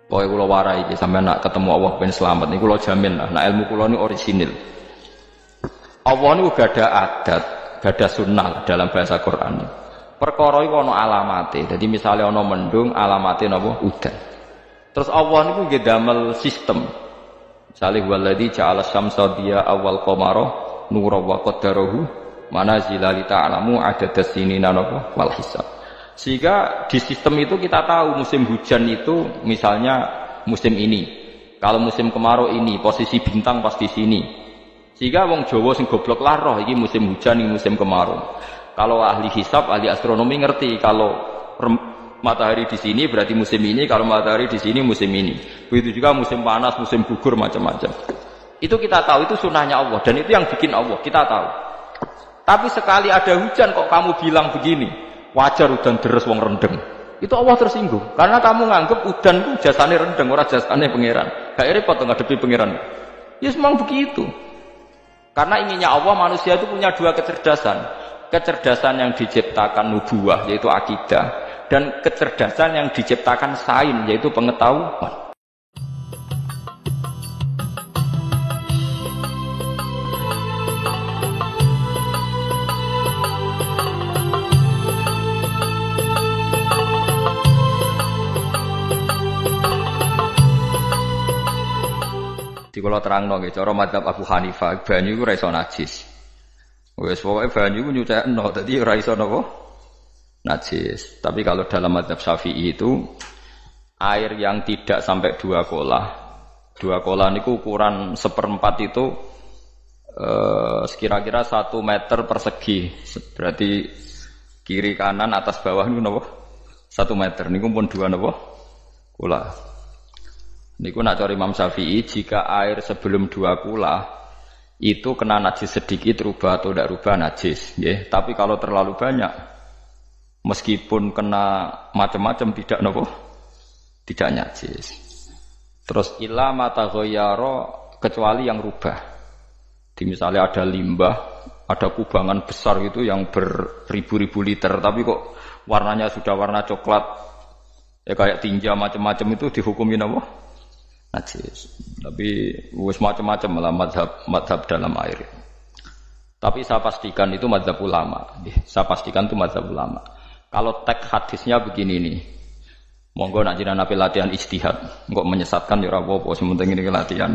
Pokoke kula warai iki sampeyan nak ketemu Allah ben selamat niku kula jamin lah. Nah ilmu kula niku orisinil. Allah niku gak ada adat, gak ada sunnah dalam bahasa Quran. Perkara iku ana alamate. Dadi misale ana mendung, alamate napa? Udan. Terus Allah niku nggih damel sistem. Misale waladzi ja'ala syamsa diya awal qamara nura wa qaddarahu manazila li ta'lamu adadas sinina napa wal hisab. Sehingga di sistem itu kita tahu musim hujan itu misalnya musim ini. Kalau musim kemarau ini, posisi bintang pas di sini. Sehingga wong Jawa sing goblok lah roh iki musim hujan, iki musim kemarau. Kalau ahli hisab, ahli astronomi ngerti kalau matahari di sini berarti musim ini, kalau matahari di sini musim ini. Begitu juga musim panas, musim gugur macam-macam. Itu kita tahu, itu sunnahnya Allah dan itu yang bikin Allah, kita tahu. Tapi sekali ada hujan kok kamu bilang begini. Wajar udan deres wong rendeng. Itu Allah tersinggung. Karena kamu nganggep udan itu jasane rendeng, ora jasane pangeran. Gak repot ngadepi pangeran. Ya memang begitu. Karena inginnya Allah manusia itu punya dua kecerdasan. Kecerdasan yang diciptakan nubuwah yaitu akidah dan kecerdasan yang diciptakan sains yaitu pengetahuan. Di kalau terangno nggih cara madzhab Abu Hanifah banyu iku ora iso najis. Wis pokoke banyu iku nyucekno dadi ora iso napa najis. Tapi kalau dalam madzhab Syafi'i itu air yang tidak sampai 2 kolah. 2 kolah niku ukuran 1/4 itu sekira-kira 1 meter persegi. Berarti kiri kanan atas bawah niku napa? 1 meter niku pun 2 napa? Kolah. Niku nak cari Imam Syafi'i jika air sebelum 2 kula itu kena najis sedikit rubah atau tidak rubah najis, ya. Tapi kalau terlalu banyak, meskipun kena macam-macam tidak nopo, tidak najis. Terus ila mata ghayyara kecuali yang rubah. Di misalnya ada limbah, ada kubangan besar gitu yang beribu-ribu liter, tapi kok warnanya sudah warna coklat, ya kayak tinja macam-macam itu dihukumi nopo? Najis. Tapi wis macam-macam lah mazhab dalam air. Tapi saya pastikan itu mazhab ulama. Saya pastikan itu mazhab ulama. Kalau teks hadisnya begini nih. Monggo nak jenengan ape latihan ijtihad. Kok menyesatkan ya ora apa-apa, sementing ini latihan.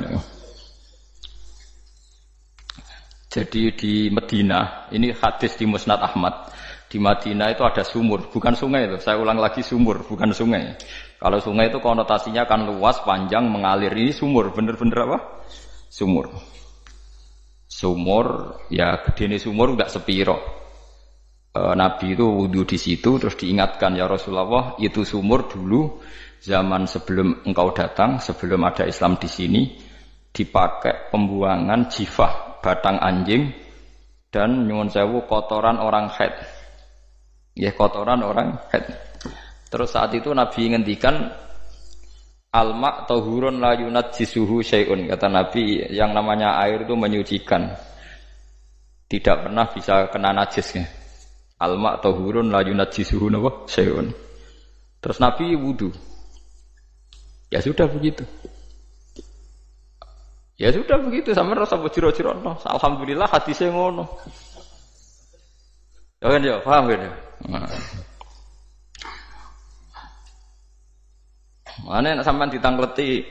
Jadi di Madinah, ini hadis di Musnad Ahmad. Di Madinah itu ada sumur, bukan sungai itu. Saya ulang lagi sumur, bukan sungai. Kalau sungai itu konotasinya kan luas, panjang, mengalir. Ini sumur, bener-bener apa? Sumur. Sumur, ya gedene sumur enggak sepiro. Nabi itu wudu di situ, terus diingatkan ya Rasulullah, itu sumur dulu zaman sebelum engkau datang, sebelum ada Islam di sini, dipakai pembuangan jifah, batang anjing, dan nyuwun sewu kotoran orang haid. Ya kotoran orang haid. Terus saat itu Nabi ngendikan al-ma' tahurun la yunajjisuhu syai'un. Kata Nabi yang namanya air itu menyucikan. Tidak pernah bisa kena najisnya. Al-ma' tahurun la yunajjisuhu syai'un. Terus Nabi wudu. Ya sudah begitu. Ya sudah begitu sampe rasa bojiro-jiro. Alhamdulillah hadisnya ngono. Ya kan ya, paham kan ya? Mana nak sampean ditangkleti?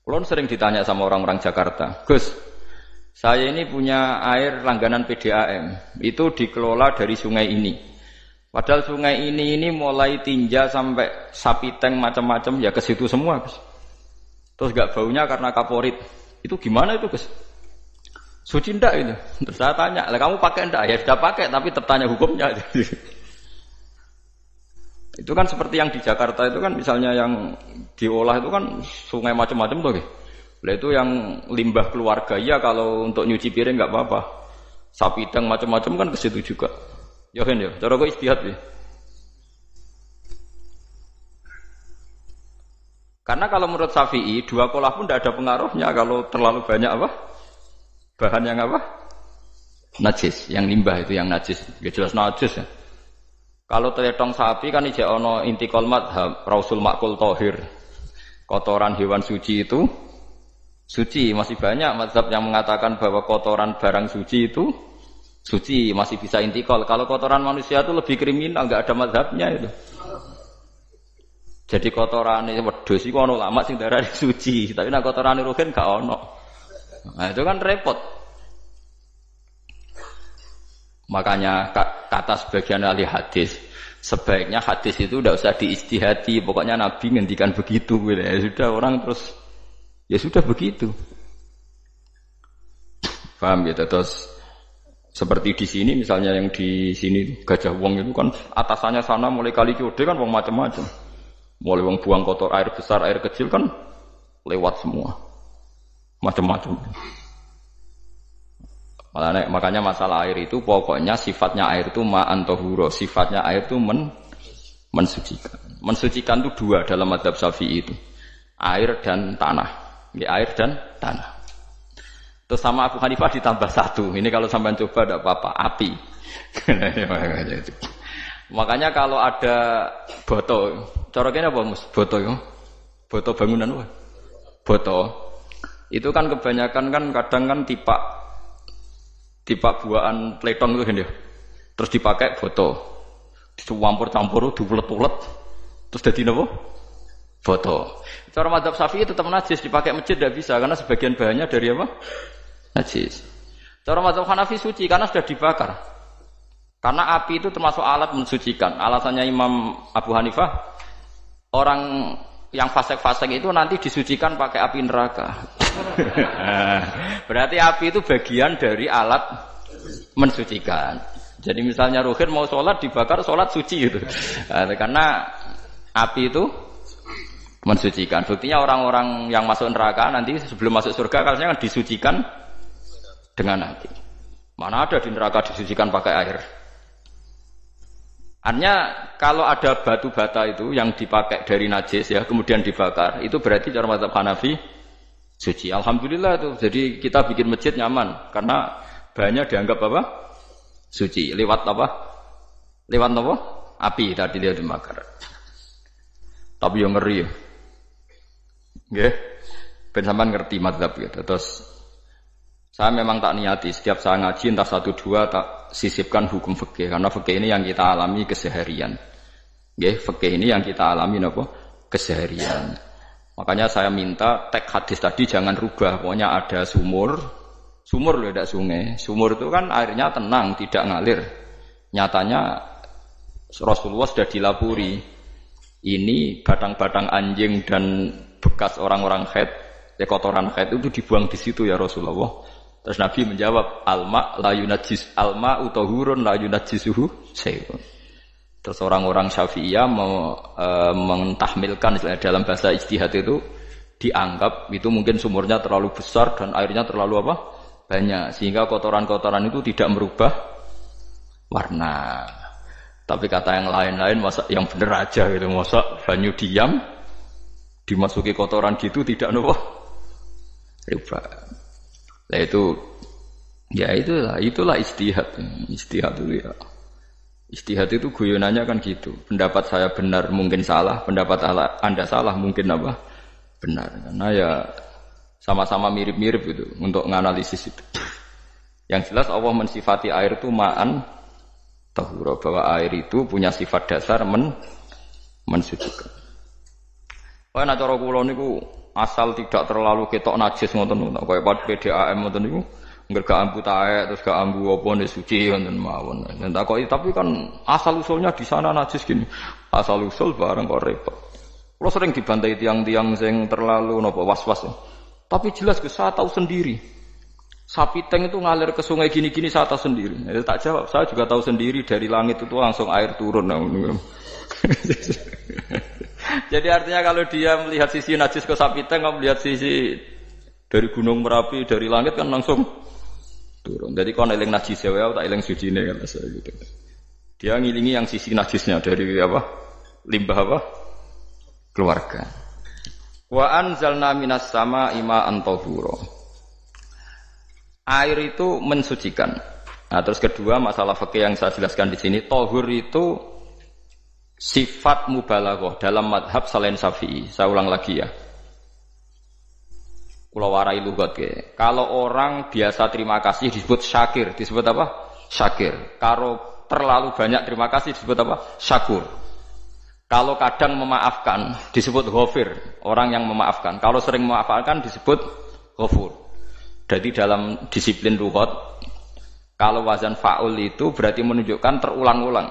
Kulon sering ditanya sama orang-orang Jakarta, Gus, saya ini punya air langganan PDAM, itu dikelola dari sungai ini. Padahal sungai ini mulai tinja sampai sapi tank macam-macam ya ke situ semua, Gus. Terus gak baunya karena kaporit. Itu gimana itu, Gus? Suci ndak itu? Terus saya tanya, lah kamu pakai ndak? Ya sudah pakai, tapi tertanya hukumnya. Itu kan seperti yang di Jakarta itu kan misalnya yang diolah itu kan sungai macam-macam tuh. Lah itu yang limbah keluarga ya kalau untuk nyuci piring enggak apa-apa. Sapi tank macam-macam kan ke situ juga. Ya kan ya, cara kok istihad ya. Karena kalau menurut Syafi'i 2 kolah pun tidak ada pengaruhnya kalau terlalu banyak apa? Bahan yang apa? Najis, yang limbah itu yang najis. Ya jelas najis ya. Kalau teletong sapi kan ijek ono intikal madhab Rasul Makul Tohir. Kotoran hewan suci itu suci. Masih banyak mazhab yang mengatakan bahwa kotoran barang suci itu suci, masih bisa intikal. Kalau kotoran manusia itu lebih kriminal, enggak ada mazhabnya itu. Jadi kotoran wedhus iku ana ulama sing darani suci, tapi nek kotoran ruhin gak ono. Nah, itu kan repot. Makanya kata sebagian ahli hadis, sebaiknya hadis itu tidak usah diijtihadi, pokoknya Nabi ngendikan begitu gitu. Ya sudah orang terus ya sudah begitu. Paham ya? Terus seperti di sini misalnya yang di sini Gajah Wong itu kan atasannya sana mulai kali Code kan wong macam-macam. Mulai wong buang kotor air besar, air kecil kan lewat semua. Macam-macam. Makanya masalah air itu pokoknya sifatnya air itu ma'an tahura, sifatnya air itu mensucikan. Mensucikan itu dua dalam mazhab Syafi'i itu. Air dan tanah. Ya, air dan tanah. Terus sama Abu Hanifah ditambah satu. Ini kalau sampai coba tidak apa-apa, api. Makanya kalau ada boto, coroknya apa Mus? Boto ya? Boto bangunan apa? Boto. Itu kan kebanyakan kan kadang kan tipak buahan pletong itu kan ya. Terus dipakai boto. Dicampur-campur, diulet-ulet. Terus jadi apa? Boto. Cara mazhab Syafi'i tetap najis, dipakai masjid tidak bisa karena sebagian bahannya dari apa? Najis. Cara mazhab Hanafi suci karena sudah dibakar. Karena api itu termasuk alat mensucikan. Alasannya Imam Abu Hanifah, orang yang fasik-fasik itu nanti disucikan pakai api neraka. Berarti api itu bagian dari alat mensucikan. Jadi misalnya Ruhin mau sholat dibakar, sholat suci itu. Karena api itu mensucikan. Buktinya orang-orang yang masuk neraka nanti sebelum masuk surga kalanya kan disucikan dengan api. Mana ada di neraka disucikan pakai air? Artinya kalau ada batu bata itu yang dipakai dari najis ya kemudian dibakar, itu berarti cara mazhab Hanafi suci. Alhamdulillah itu. Jadi kita bikin masjid nyaman karena bahannya dianggap apa? Suci. Lewat apa? Lewat apa? Api tadi dia dibakar. Tapi yang ngeri ya. Nggih. Ben sampean ngerti mazhab gitu. Terus saya memang tak niati setiap saya ngaji entah 1 2 tak sisipkan hukum fikih karena fikih ini yang kita alami keseharian. Nggih, fikih ini yang kita alami napa? Keseharian. Makanya saya minta teks hadis tadi jangan rubah. Pokoknya ada sumur loh tidak sungai. Sumur itu kan airnya tenang, tidak ngalir. Nyatanya Rasulullah sudah dilapuri. Ini batang-batang anjing dan bekas orang-orang haid, kotoran haid itu dibuang di situ ya Rasulullah. Terus Nabi menjawab, alma la yunajjis alma utahurun la yunajjisuhu syai'un. Terus orang-orang Syafi'iyah mentahmilkan dalam bahasa ijtihad itu dianggap itu mungkin sumurnya terlalu besar dan airnya terlalu apa? Banyak sehingga kotoran-kotoran itu tidak merubah warna. Tapi kata yang lain-lain masa yang bener aja gitu, masa banyu diam dimasuki kotoran gitu tidak nopo rubah. Nah itu ya itulah ijtihad. Ijtihad itu ya. Ijtihad itu guyonannya kan gitu. Pendapat saya benar mungkin salah, pendapat Anda salah mungkin apa? Benar. Karena ya sama-sama mirip-mirip itu untuk menganalisis itu. Yang jelas Allah mensifati air itu ma'an tahura, bahwa air itu punya sifat dasar mensucikan. Wah nek cara kula niku asal tidak terlalu ketok najis ngoten niku kaya PDAM ngoten niku enggak ambu taek terus gak ambu apa nek suci ngoten mawon. Tapi kan asal usulnya di sana najis gini. Asal usul bareng kok repot. Kula sering dibantai tiang-tiang sing terlalu napa was-was. Tapi jelas saya tahu sendiri. Sapi teng itu ngalir ke sungai gini-gini saya tahu sendiri. Jadi tak jawab, saya juga tahu sendiri dari langit itu langsung air turun. Jadi artinya kalau dia melihat sisi najis ke sapi teng, kalau melihat sisi dari gunung Merapi, dari langit kan langsung turun. Jadi kalau eling najis ya, tak eling sucine kan saya gitu. Dia ngilingi yang sisi najisnya dari apa? Limbah apa? Keluarga. Wa anzalna minas sama'i ma'an tahura. Air itu mensucikan. Nah, terus kedua masalah fikih yang saya jelaskan di sini, tahur itu sifat mubalaghah dalam madhab selain Syafi'i. Saya ulang lagi ya. Kula warai lugat ke. Kalau orang biasa terima kasih disebut syakir, disebut apa? Syakir. Kalau terlalu banyak terima kasih disebut apa? Syakur. Kalau kadang memaafkan disebut ghafir, orang yang memaafkan. Kalau sering memaafkan disebut ghafur. Jadi dalam disiplin lughat, kalau wazan fa'ul itu berarti menunjukkan terulang-ulang.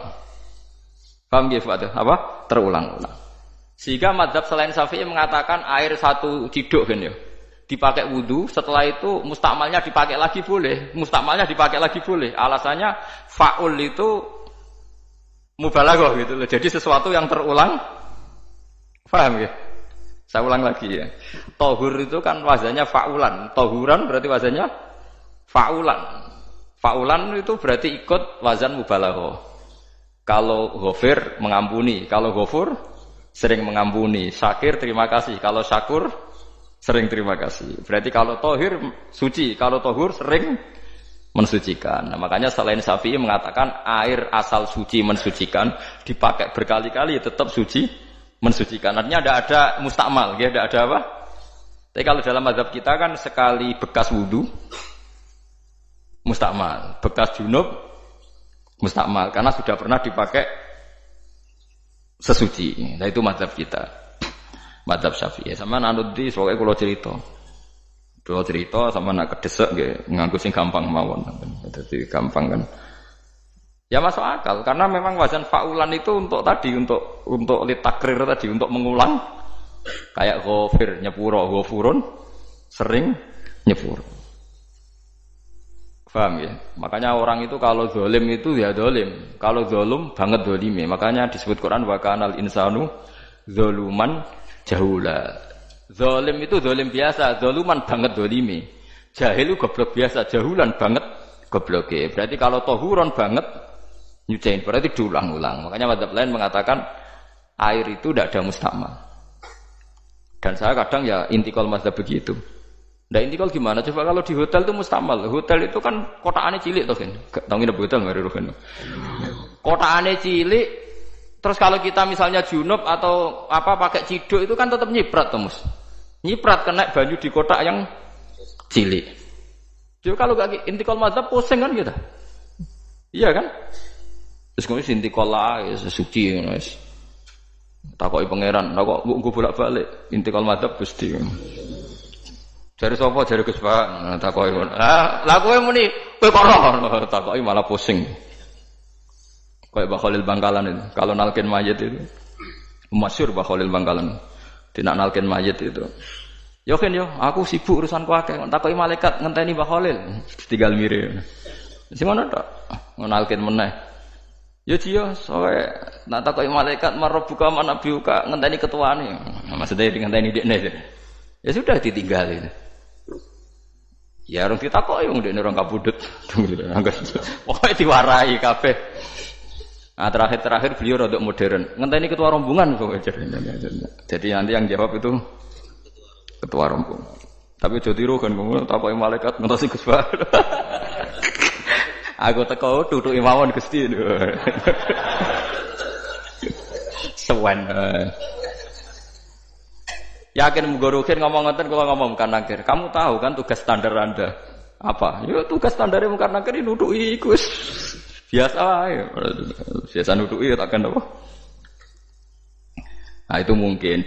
Paham nggih Pak? Apa? Terulang-ulang. Sehingga mazhab selain Syafi'i mengatakan air satu ciduk kan ya. Dipakai wudu, setelah itu mustakmalnya dipakai lagi boleh. Mustakmalnya dipakai lagi boleh. Alasannya fa'ul itu mubalaghah gitu loh. Jadi sesuatu yang terulang. Paham ya? Saya ulang lagi ya. Tohur itu kan wazannya fa'ulan. Tohuran berarti wazannya fa'ulan. Fa'ulan itu berarti ikut wazan mubalaghah. Kalau ghafir mengampuni, kalau ghafur sering mengampuni. Syakir terima kasih, kalau syakur sering terima kasih. Berarti kalau tohir suci, kalau tohur sering mensucikan. Nah, makanya selain Syafi'i mengatakan air asal suci mensucikan dipakai berkali-kali tetap suci mensucikan. Artinya ada mustakmal, ya ada apa? Tapi kalau dalam mazhab kita kan sekali bekas wudu mustakmal, bekas junub mustakmal karena sudah pernah dipakai sesuci. Nah itu mazhab kita. Mazhab Syafi'i sama anut di soalnya kalau cerita sama nak kedesek nggih nganggo sing gampang mawon. Jadi gampang kan. Ya masuk akal karena memang wazan fa'ulan itu untuk litakrir tadi untuk mengulang kayak ghafir nyepuro ghafurun sering nyepur. Paham ya? Makanya orang itu kalau zalim itu ya zalim, kalau zalum banget zalime. Makanya disebut Quran wa kanal insanu zaluman jahula. Zalim itu zalim biasa, zaluman banget zalime. Jahil itu goblok biasa, jahulan banget gobloke. Berarti kalau tohuron banget nyuciin, berarti diulang-ulang. Makanya mazhab lain mengatakan air itu tidak ada mustakmal. Dan saya kadang ya intikal mazhab begitu. Nah intikal gimana? Coba kalau di hotel itu mustakmal. Hotel itu kan kotaannya cilik toh kan. Tahu nggak hotel mari rohen. Kotaannya cilik. Terus kalau kita misalnya junub atau apa pakai ciduk itu kan tetap nyiprat Mus. Nyiprat kena banyu di kotak yang cilik. Jadi kalau gak intikal mazhab pusing kan kita. Iya kan? Terus kemudian intikal lah suci guys. Takoki pangeran, kok mbok bolak-balik intikal mazhab Gusti. Jare sapa jare Gus Pak takoki. Lah kowe muni kowe karo takoki malah pusing. Kayak Mbah Khalil Bangkalan itu. Kalau nalkin mayit itu masyhur Mbah Khalil Bangkalan. Tidak nalkin mayit itu. Yo kan yo, aku sibuk urusanku akeh. Takoki malaikat ngenteni Mbah Khalil. Tinggal mire. Sing ngono tok. Nalkin meneh. Yo jiyo, soe nak takoki malaikat marbuka manabiuka ngenteni ketuane. Maksudnya ngenteni dekne. Ya sudah ditinggal itu. Ya orang ditakoki wong dekne orang kabudut. Pokoke diwarai kabeh. Nah, terakhir beliau rodok modern. Ngenteni ketua rombongan kok. Jadi nanti yang jawab itu ketua rombongan. Tapi aja tiru kan ngomong takoki malaikat ngentosi Gus Pak. Aku teko tutuki mawon Gusti. Sewen. Yakin mugorokin ngomong ngoten kula ngomong kan akhir. Kamu tahu kan tugas standar Anda apa? Ya tugas standarnya mungkin akhir nutuki iku wis biasa ya. Biasa nutuki takkan apa? Nah itu mungkin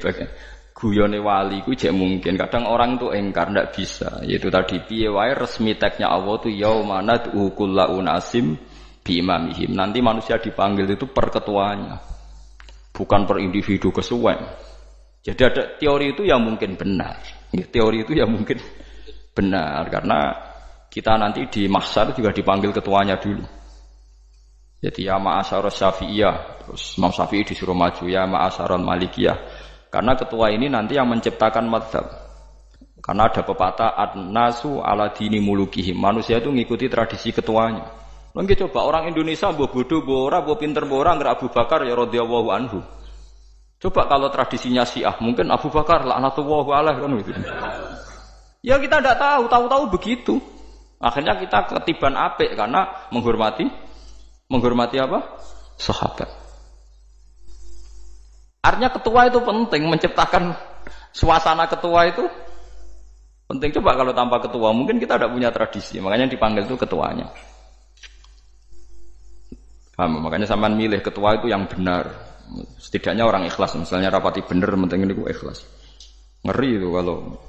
guyone wali ku jek mungkin. Kadang orang itu engkar ndak bisa. Yaitu tadi piye wae resmi teknya Allah tu yaumana kullu unasim bi imamihim. Nanti manusia dipanggil itu per ketuanya. Bukan per individu kesuwen. Jadi ada teori itu yang mungkin benar. Ya, teori itu yang mungkin benar karena kita nanti di mahsyar juga dipanggil ketuanya dulu. Jadi ya ma'asyarus syafi'iyah, terus Imam Syafi'i disuruh maju ya ma'asyarul malikiyah. Karena ketua ini nanti yang menciptakan mazhab. Karena ada pepatah an-nasu ala dini mulukihim. Manusia itu ngikuti tradisi ketuanya. Mungkin coba orang Indonesia mbok bodoh, mbok ora, mbok pinter, mbok ora ngger Abu Bakar ya radhiyallahu anhu. Coba kalau tradisinya Syiah, mungkin Abu Bakar laknatullah alaihi kan gitu. Ya kita tidak tahu, tahu-tahu begitu. Akhirnya kita ketiban apik karena menghormati apa? Sahabat. Artinya ketua itu penting, menciptakan suasana ketua itu Penting coba kalau tanpa ketua, mungkin kita tidak punya tradisi, makanya dipanggil itu ketuanya. Paham? Makanya sampean milih ketua itu yang benar. Setidaknya orang ikhlas, misalnya rapati bener, penting itu ikhlas. Ngeri itu kalau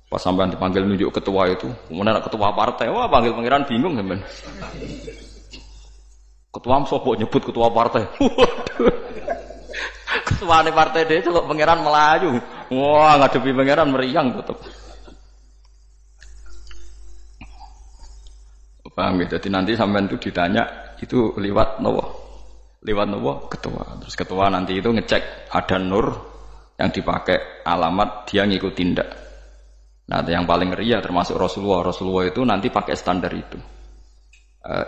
pas sampean dipanggil nunjuk ketua itu, kemudian ketua partai, wah panggil pangeran bingung sampean. Ketua sopok nyebut ketua partai. Ketua di partai dia celok pangeran Melayu. Wah ngadepi pangeran meriang tetep. Paham ya? Jadi nanti sampean itu ditanya itu lewat nopo? Lewat nopo? Ketua. Terus ketua nanti itu ngecek ada nur yang dipakai alamat dia ngikut tindak. Nah, yang paling ngeri ya termasuk Rasulullah. Rasulullah itu nanti pakai standar itu.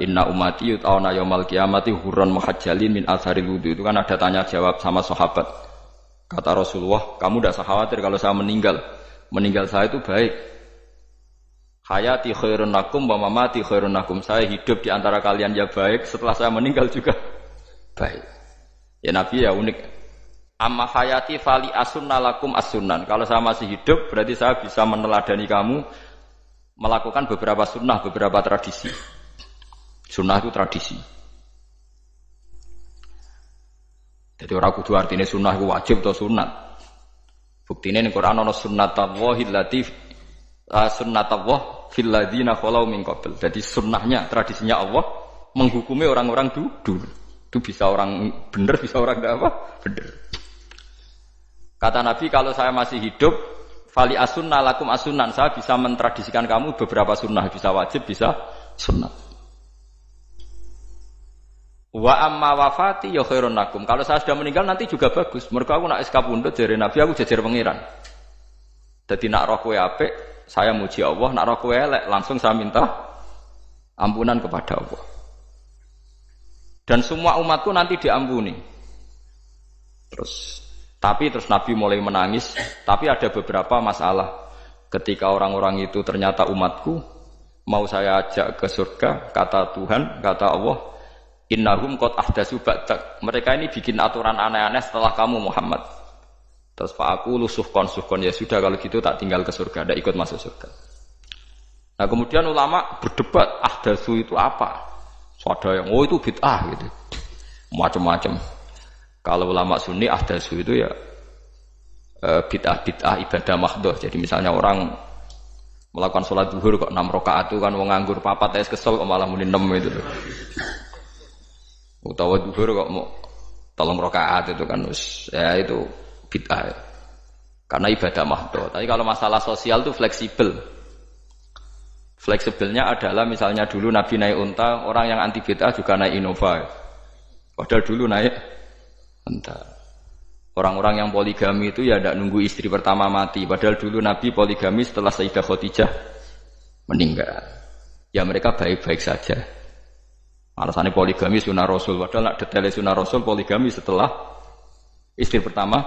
Inna ummati yut'auna yaumal qiyamati hurran muhajjalin min atharil wudu. Itu kan ada tanya jawab sama sahabat. Kata Rasulullah, kamu tidak usah khawatir kalau saya meninggal. Meninggal saya itu baik. Hayati khairun lakum wa mamati khairun lakum. Saya hidup di antara kalian ya baik, setelah saya meninggal juga baik. Ya Nabi ya unik. Amma hayati fali asunna lakum as-sunan. Kalau saya masih hidup berarti saya bisa meneladani kamu melakukan beberapa sunnah, beberapa tradisi. Sunnah itu tradisi. Jadi orang kudu artinya sunnah itu wajib atau sunat. Buktinya di Quran ada sunnatallahi latif sunnatullah fil ladzina khalau min qabl. Jadi sunnahnya, tradisinya Allah menghukumi orang-orang dulu. Itu bisa orang benar, bisa orang enggak apa? Benar. Kata Nabi kalau saya masih hidup, fali asunna lakum asunan, saya bisa mentradisikan kamu beberapa sunnah, bisa wajib, bisa sunnah. Wa amma wafati ya khairun lakum. Kalau saya sudah meninggal nanti juga bagus. Mergo aku nak SK pundhut jare Nabi aku jejer pangeran. Dadi nak roh kowe apik saya muji Allah, nak roh kowe elek langsung saya minta ampunan kepada Allah. Dan semua umatku nanti diampuni. Terus Nabi mulai menangis, tapi ada beberapa masalah. Ketika orang-orang itu ternyata umatku, mau saya ajak ke surga, kata Tuhan, kata Allah, innahum qad ahdatsu ba'dak. Mereka ini bikin aturan aneh-aneh setelah kamu Muhammad. Terus Pak aku suhkon ya sudah kalau gitu tak tinggal ke surga, tidak ikut masuk surga. Nah kemudian ulama berdebat ahdatsu itu apa? So, ada yang itu bid'ah gitu, macam-macam. Kalau ulama Sunni ahdatsu itu ya bid'ah ibadah mahdhah. Jadi misalnya orang melakukan sholat zuhur kok 6 rakaat itu kan wong nganggur papat es kesel kok malah muni 6 itu. Utawa zuhur kok mau 3 rakaat itu kan ya itu bid'ah. Karena ibadah mahdhah. Tapi kalau masalah sosial itu fleksibel. Fleksibelnya adalah misalnya dulu Nabi naik unta, orang yang anti bid'ah juga naik Innova. Padahal dulu naik unta. Orang-orang yang poligami itu ya tidak nunggu istri pertama mati. Padahal dulu Nabi poligami setelah Sayyidah Khadijah meninggal. Ya mereka baik-baik saja. Alasannya poligami sunnah Rasul. Padahal nak detailnya sunnah Rasul poligami setelah istri pertama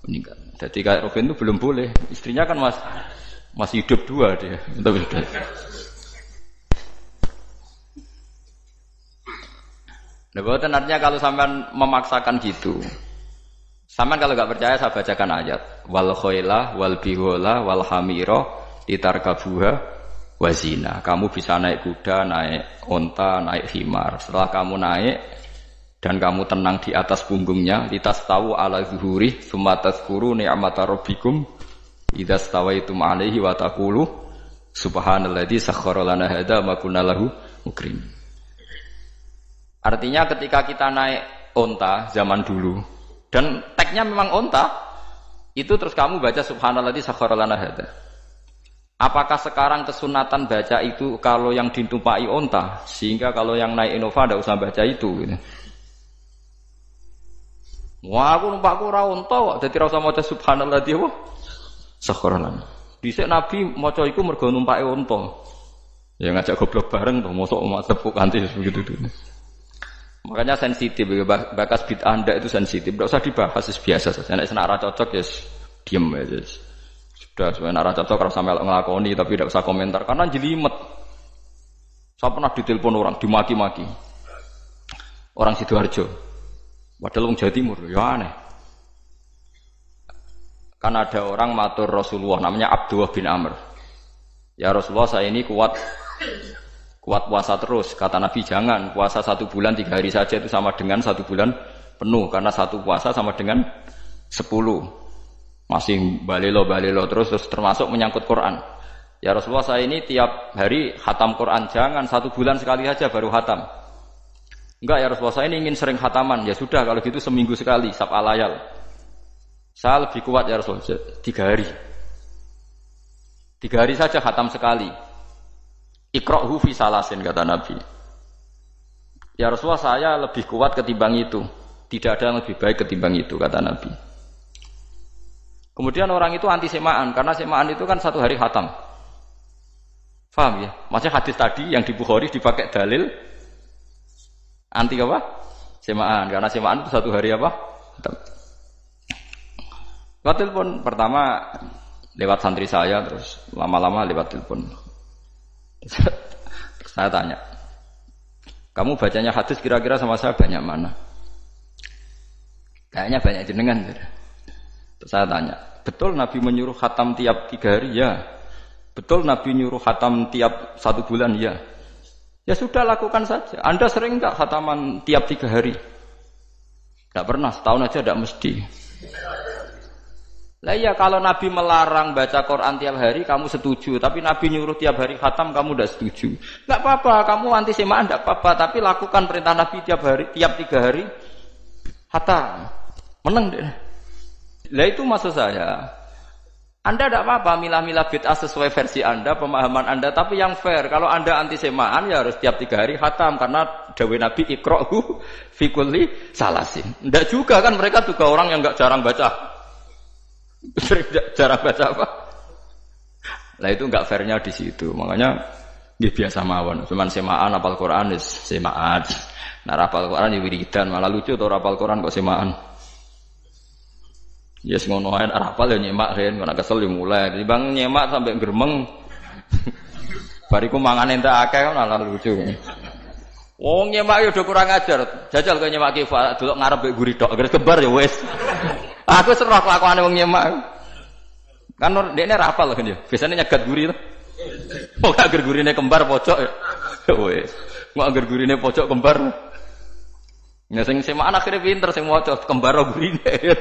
meninggal. Jadi kayak Robin itu belum boleh. Istrinya kan masih hidup 2 dia. Nah, bahkan artinya kalau sampean memaksakan gitu, sampean kalau nggak percaya saya bacakan ayat. Wal khoila wal bihola wal hamira litarkabuha wazina. Kamu bisa naik kuda, naik onta, naik himar. Setelah kamu naik dan kamu tenang di atas punggungnya, litastawu ala zuhuri, tsumma tazkuru ni'mata rabbikum idza stawaitum 'alaihi wa taqulu subhanalladzi sakhkhara lana hadza ma kunna lahu mukrim. Artinya ketika kita naik onta zaman dulu dan tagnya memang onta, itu terus kamu baca subhanalladzi sakhkhara lana hadza. Apakah sekarang kesunatan baca itu kalau yang ditumpai onta, sehingga kalau yang naik Innova tidak usah baca itu gitu. Wah, aku numpakku ora onta kok, dadi ora usah maca subhanalladzi wa sakhkhara lana. Dhisik Nabi maca iku mergo numpake onta. Ya ngajak goblok bareng to, mosok umat tepuk kanthi begitu itu. Makanya sensitif, bakas bid'ah ndak itu sensitif, tidak usah dibahas, biasa saja. Nek senak ra cocok ya diem aja. Sudah, sebenarnya ra cocok kalau sampai ngelakoni tapi tidak usah komentar karena jelimet. Saya pernah ditelepon orang, dimaki-maki. Orang Sidoarjo. Padahal wong Jawa Timur, ya aneh. Kan ada orang matur Rasulullah namanya Abdullah bin Amr. Ya Rasulullah, saya ini kuat puasa terus. Kata Nabi, jangan puasa 1 bulan 3 hari saja itu sama dengan 1 bulan penuh, karena 1 puasa sama dengan 10. Masih balelo terus termasuk menyangkut Quran. Ya Rasulullah, saya ini tiap hari khatam Quran, jangan 1 bulan sekali saja baru khatam. Enggak ya Rasulullah, saya ini ingin sering khataman. Ya sudah kalau gitu seminggu sekali, sab'a layal. Saya lebih kuat ya Rasulullah, 3 hari. 3 hari saja khatam sekali. Iqra'hu fi salasin, kata Nabi. Ya Rasulullah, saya lebih kuat ketimbang itu. Tidak ada yang lebih baik ketimbang itu, kata Nabi. Kemudian orang itu anti semaan, karena semaan itu kan 1 hari khatam. Paham ya? Maksudnya hadis tadi yang di Bukhari dipakai dalil anti apa? Semaan, karena semaan itu 1 hari apa? Khatam. Lewat telepon pertama lewat santri saya, terus lama-lama lewat telepon. Terus saya tanya, kamu bacanya hadis kira-kira sama saya banyak mana? Kayaknya banyak jenengan. Terus saya tanya, betul Nabi menyuruh khatam tiap 3 hari? Ya. Betul Nabi nyuruh khatam tiap 1 bulan? Ya. Ya sudah, lakukan saja. Anda sering enggak khataman tiap 3 hari? Enggak pernah, setahun aja enggak mesti. Lah iya, kalau Nabi melarang baca Quran tiap hari kamu setuju, tapi Nabi nyuruh tiap hari khatam kamu tidak setuju. Enggak apa-apa, kamu anti semaan enggak apa-apa, tapi lakukan perintah Nabi tiap 3 hari khatam. Menang deh. Lah itu maksud saya. Anda tidak apa-apa milah-milah bid'ah sesuai versi Anda, pemahaman Anda, tapi yang fair. Kalau Anda anti semaan ya harus tiap 3 hari khatam, karena dawuh Nabi iqra'hu fi kulli salasin. Enggak juga kan, mereka juga orang yang enggak jarang baca. Jarang baca apa? Lah itu enggak fairnya di situ. Makanya dia biasa mawon. Cuman semaan apal Quran wis semaan. Nah, apal Quran ya wiridan, malah lucu to apal Quran kok semaan. Ya yes, ngono ae apal ya nyemak ren, kok kesel ya mulai. Timbang nyemak sampai gremeng. Bariku mangan entek akeh kan malah lucu. Wong nyemak yo udah kurang ajar. Jajal kok nyemak kifa delok ngarep mbek guri tok, agar kebar ya wis. Aku serah kelakuane wong nyemak. Kan dekne ra apal kan ya. Biasane nyegat guri to. Kok agar gurine kembar pojok ya. Wis. Kok agar gurine pojok kembar. Ya sing semaan akhire pinter sing maca kembar gurine.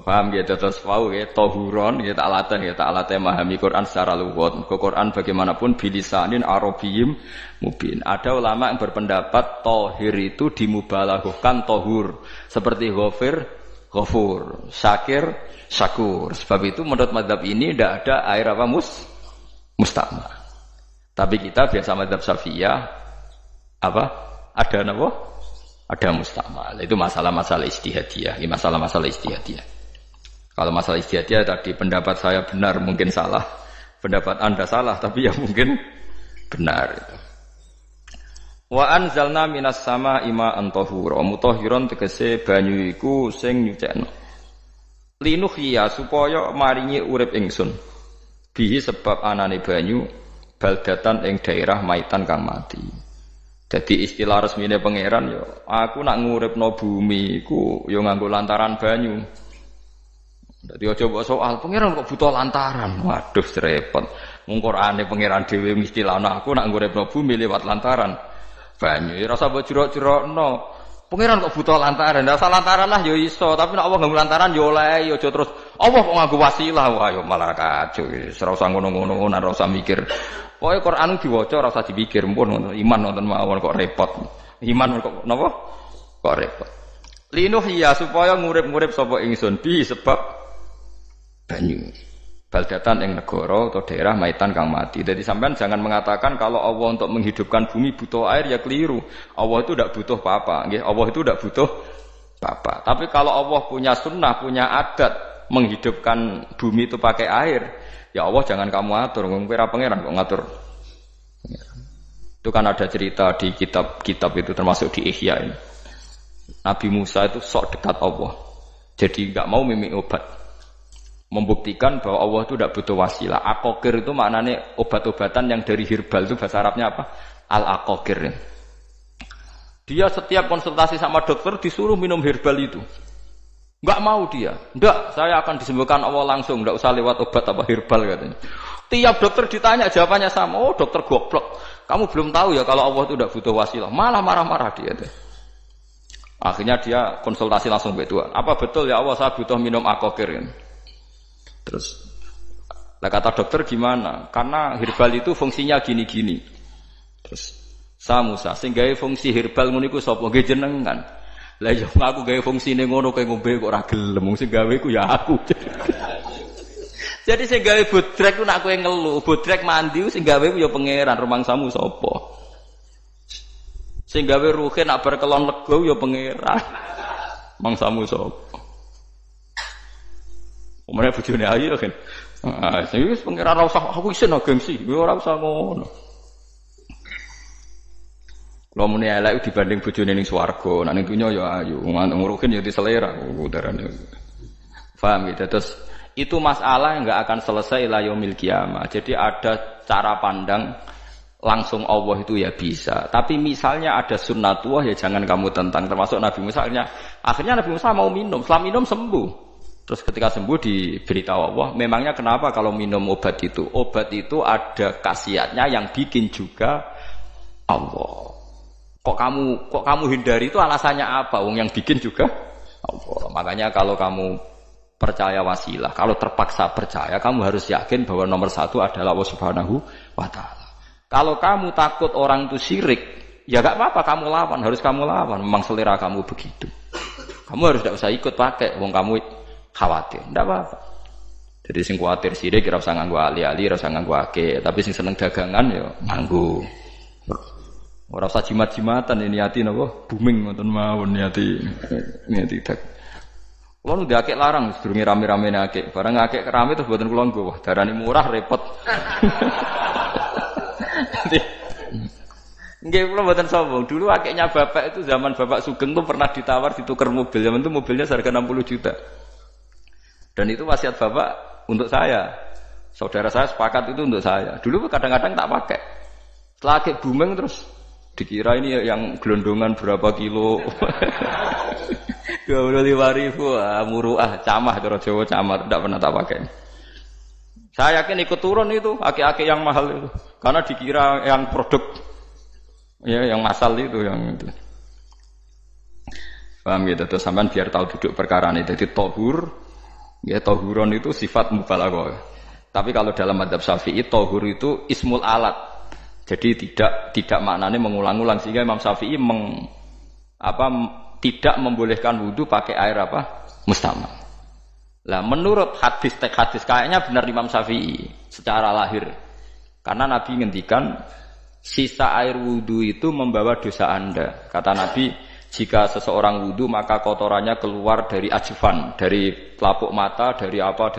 Paham gitu, terus wau ya tohuron ya tak latih memahami Quran secara lugat. Quran bagaimanapun bilisanin arabiyyin mubin. Ada ulama yang berpendapat tohir itu dimubalaghahkan tohur, seperti ghafir ghafur, syakir syakur. Sebab itu menurut mazhab ini tidak ada air apa mustamal. Tapi kita biasa mazhab Syafi'iyah apa? Ada apa? Ada mustamal. Itu masalah-masalah ijtihadiyah, ini masalah-masalah ijtihadiyah. Kalau masalah ijtihadiyah tadi pendapat saya benar, mungkin salah. Pendapat Anda salah, tapi ya mungkin benar. Wa anzalna minas samaa'i ma'an tahura. Mutahhiron tegese banyu iku sing nyucekno. Linuhya supaya maringi urip ingsun. Bihi sebab anane banyu baldatan ing daerah maitan kang mati. Jadi istilah resmine pangeran yo, aku nak nguripno bumi iku yo nganggo lantaran banyu. Dadi aja mbok soal pangeran kok butuh lantaran. Waduh repot. Mung Qur'ane pangeran dhewe istilahna aku nak nguripno bumi lewat lantaran banyu. Ora usah mbok jero-jerokno. Pangeran kok butuh lantaran. Ndak usah lantaran lah yo iso, tapi nek Allah nganggo lantaran yo oleh, yo aja terus Allah kok nganggo wasilah. Wah yo malah kacau. Ora usah ngono-ngono, ora usah mikir. Pokoke Quran diwaca ora usah dipikir, pun iman wonten mawon kok repot. Iman kok napa? Kok repot. Linuhya supaya ngurip-ngurip sapa ingsun bi sebab banyu. Baldatan ing negara atau daerah maitan kang mati. Jadi sampean jangan mengatakan kalau Allah untuk menghidupkan bumi butuh air, ya keliru. Allah itu tidak butuh apa-apa, nggih. Allah itu tidak butuh apa-apa. Tapi kalau Allah punya sunnah, punya adat menghidupkan bumi itu pakai air, ya Allah jangan kamu atur, kira pangeran kok ngatur. Itu kan ada cerita di kitab-kitab itu termasuk di Ihya ini. Nabi Musa itu sok dekat Allah. Jadi enggak mau mimik obat. Membuktikan bahwa Allah itu tidak butuh wasilah. Aqaqir itu maknanya obat-obatan yang dari herbal, itu bahasa Arabnya apa? Al-aqaqir. Dia setiap konsultasi sama dokter disuruh minum herbal itu. Enggak mau dia. Enggak, saya akan disembuhkan Allah langsung, enggak usah lewat obat apa herbal katanya. Tiap dokter ditanya jawabannya sama. Oh, dokter goblok. Kamu belum tahu ya kalau Allah itu enggak butuh wasilah. Malah marah-marah dia tuh. Akhirnya dia konsultasi langsung ke Tuhan. Apa betul ya Allah saya butuh minum akokir kan? Terus lah kata dokter gimana? Karena herbal itu fungsinya gini-gini. Terus Musa sing gawe fungsi herbal ngono iku sapa? Nggih jenengan. Lah yo aku gawe fungsine ngono kowe ngombe kok ora gelem, sing gawe ku ya aku. Jadi sing gawe bodrek ku nek kowe ngelu, bodrek mandi sing gawe ku ya pangeran, rumangsamu sapa? Sing gawe ruhe nek bar kelon lega ya pangeran. Mangsamu sapa? Omane bojone ayu kan. Ah, sing wis pangeran ora usah aku isin gengsi, ora usah ngono. Kalau muni elek dibanding bojone ning swarga, nek ning dunya ya ayu, ngurukin ya diselera udarane. Paham gitu? Terus itu masalah yang enggak akan selesai ila yaumil qiyamah. Jadi ada cara pandang langsung Allah itu ya bisa. Tapi misalnya ada sunnatullah ya jangan kamu tentang. Termasuk Nabi Musa akhirnya Nabi Musa mau minum, setelah minum sembuh. Terus ketika sembuh diberitahu Allah, memangnya kenapa kalau minum obat itu? Obat itu ada khasiatnya yang bikin juga Allah. Kok kamu hindari itu alasannya apa? Wong yang bikin juga Allah. Makanya kalau kamu percaya wasilah, kalau terpaksa percaya, kamu harus yakin bahwa nomor satu adalah Allah Subhanahu wa Ta'ala. Kalau kamu takut orang itu syirik, ya gak apa-apa kamu lawan, harus kamu lawan. Memang selera kamu begitu. Kamu harus tidak usah ikut pakai, wong kamu khawatir, tidak apa-apa. Jadi sing khawatir syirik, ora usah nganggo ali-ali, ora usah nganggo ake. Tapi sing seneng dagangan ya nganggo. Ora usah jimat-jimatan ini niati napa booming ngoten mawon niati dak. Kula nu diakek larang sedurunge rame-rame akek. Barang akek rame terus mboten kula nggo. Wah, darani murah repot. Nggih kula mboten sombong. Dulu akeknya bapak itu zaman Bapak Sugeng tuh pernah ditawar ditukar mobil. Zaman itu mobilnya harga 60 juta. Dan itu wasiat bapak untuk saya. Saudara saya sepakat itu untuk saya. Dulu kadang-kadang tak pakai. Setelah akek booming terus dikira ini yang gelondongan berapa kilo. 25.000 muruah camah cara Jawa camah tidak pernah tak pakai. Saya yakin ikut turun itu aki-aki yang mahal itu karena dikira yang produk ya yang masal itu yang itu. Paham gitu terus sampean biar tahu duduk perkara ini. Jadi tohur ya tohuron itu sifat mubalaghah. Tapi kalau dalam madzhab Syafi'i tohur itu ismul alat. Jadi tidak maknanya mengulang-ulang sehingga Imam Syafi'i tidak membolehkan wudu pakai air apa? Mustamal. Lah menurut hadis kayaknya benar Imam Syafi'i secara lahir. Karena Nabi ngendikan sisa air wudu itu membawa dosa Anda. Kata Nabi, jika seseorang wudu maka kotorannya keluar dari ajfan, dari telapuk mata, dari apa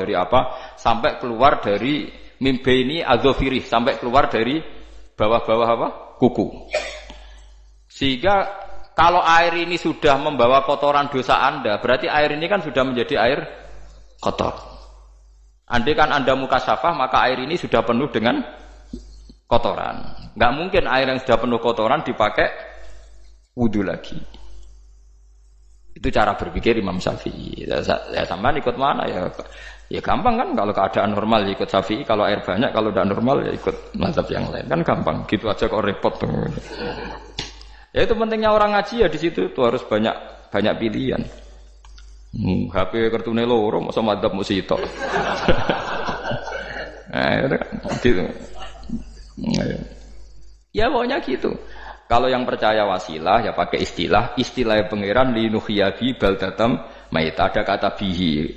sampai keluar dari mimbaini adzofirih, sampai keluar dari bawah-bawah apa? Kuku. Sehingga kalau air ini sudah membawa kotoran dosa Anda, berarti air ini kan sudah menjadi air kotor. Andai kan Anda mukasyafah, maka air ini sudah penuh dengan kotoran. Enggak mungkin air yang sudah penuh kotoran dipakai wudu lagi. Itu cara berpikir Imam Syafi'i. Ya sampean ikut mana ya? Ya gampang kan kalau keadaan normal ya ikut Syafi'i, kalau air banyak, kalau tidak normal ya ikut mazhab yang lain. Kan gampang. Gitu aja kok repot tuh. Ya itu pentingnya orang ngaji ya di situ tuh harus banyak pilihan. HP kartune loro masa mazhab mesti tok. Nah, gitu. Ya pokoknya gitu. Kalau yang percaya wasilah ya pakai istilah pangeran linuhyabi baldatam maita, ada kata bihi.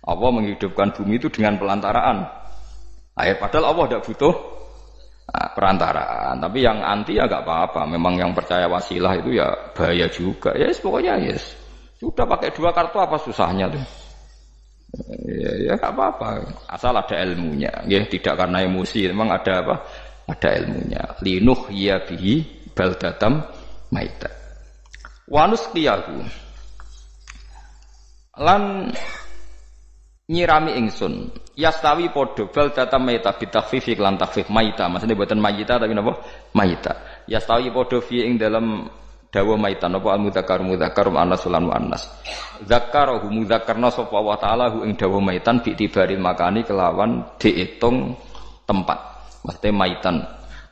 Allah menghidupkan bumi itu dengan pelantaraan air, padahal Allah tidak butuh perantaraan. Tapi yang anti ya gak apa-apa. Memang yang percaya wasilah itu ya bahaya juga. Yes, pokoknya yes. Sudah pakai 2 kartu apa susahnya tuh? Ya gak apa-apa. Asal ada ilmunya. Ya tidak karena emosi. Memang ada apa? Ada ilmunya. Linuh ya bihi baldatam maita. Wanus qiyahu. Lan nyirami ingsun yastawi podo baldatam maita bitakhfif lan takhfif maita, maksudnya buatan maita tapi napa maita. Yastawi podo fi ing dalam dawa maitan apa al-mudzakkar muannas lan muannas. Zakarahu mudzakkarna sapa Allah taala hu ing dawa maitan bi tibaril makani kelawan diitung tempat. Mesti maitan.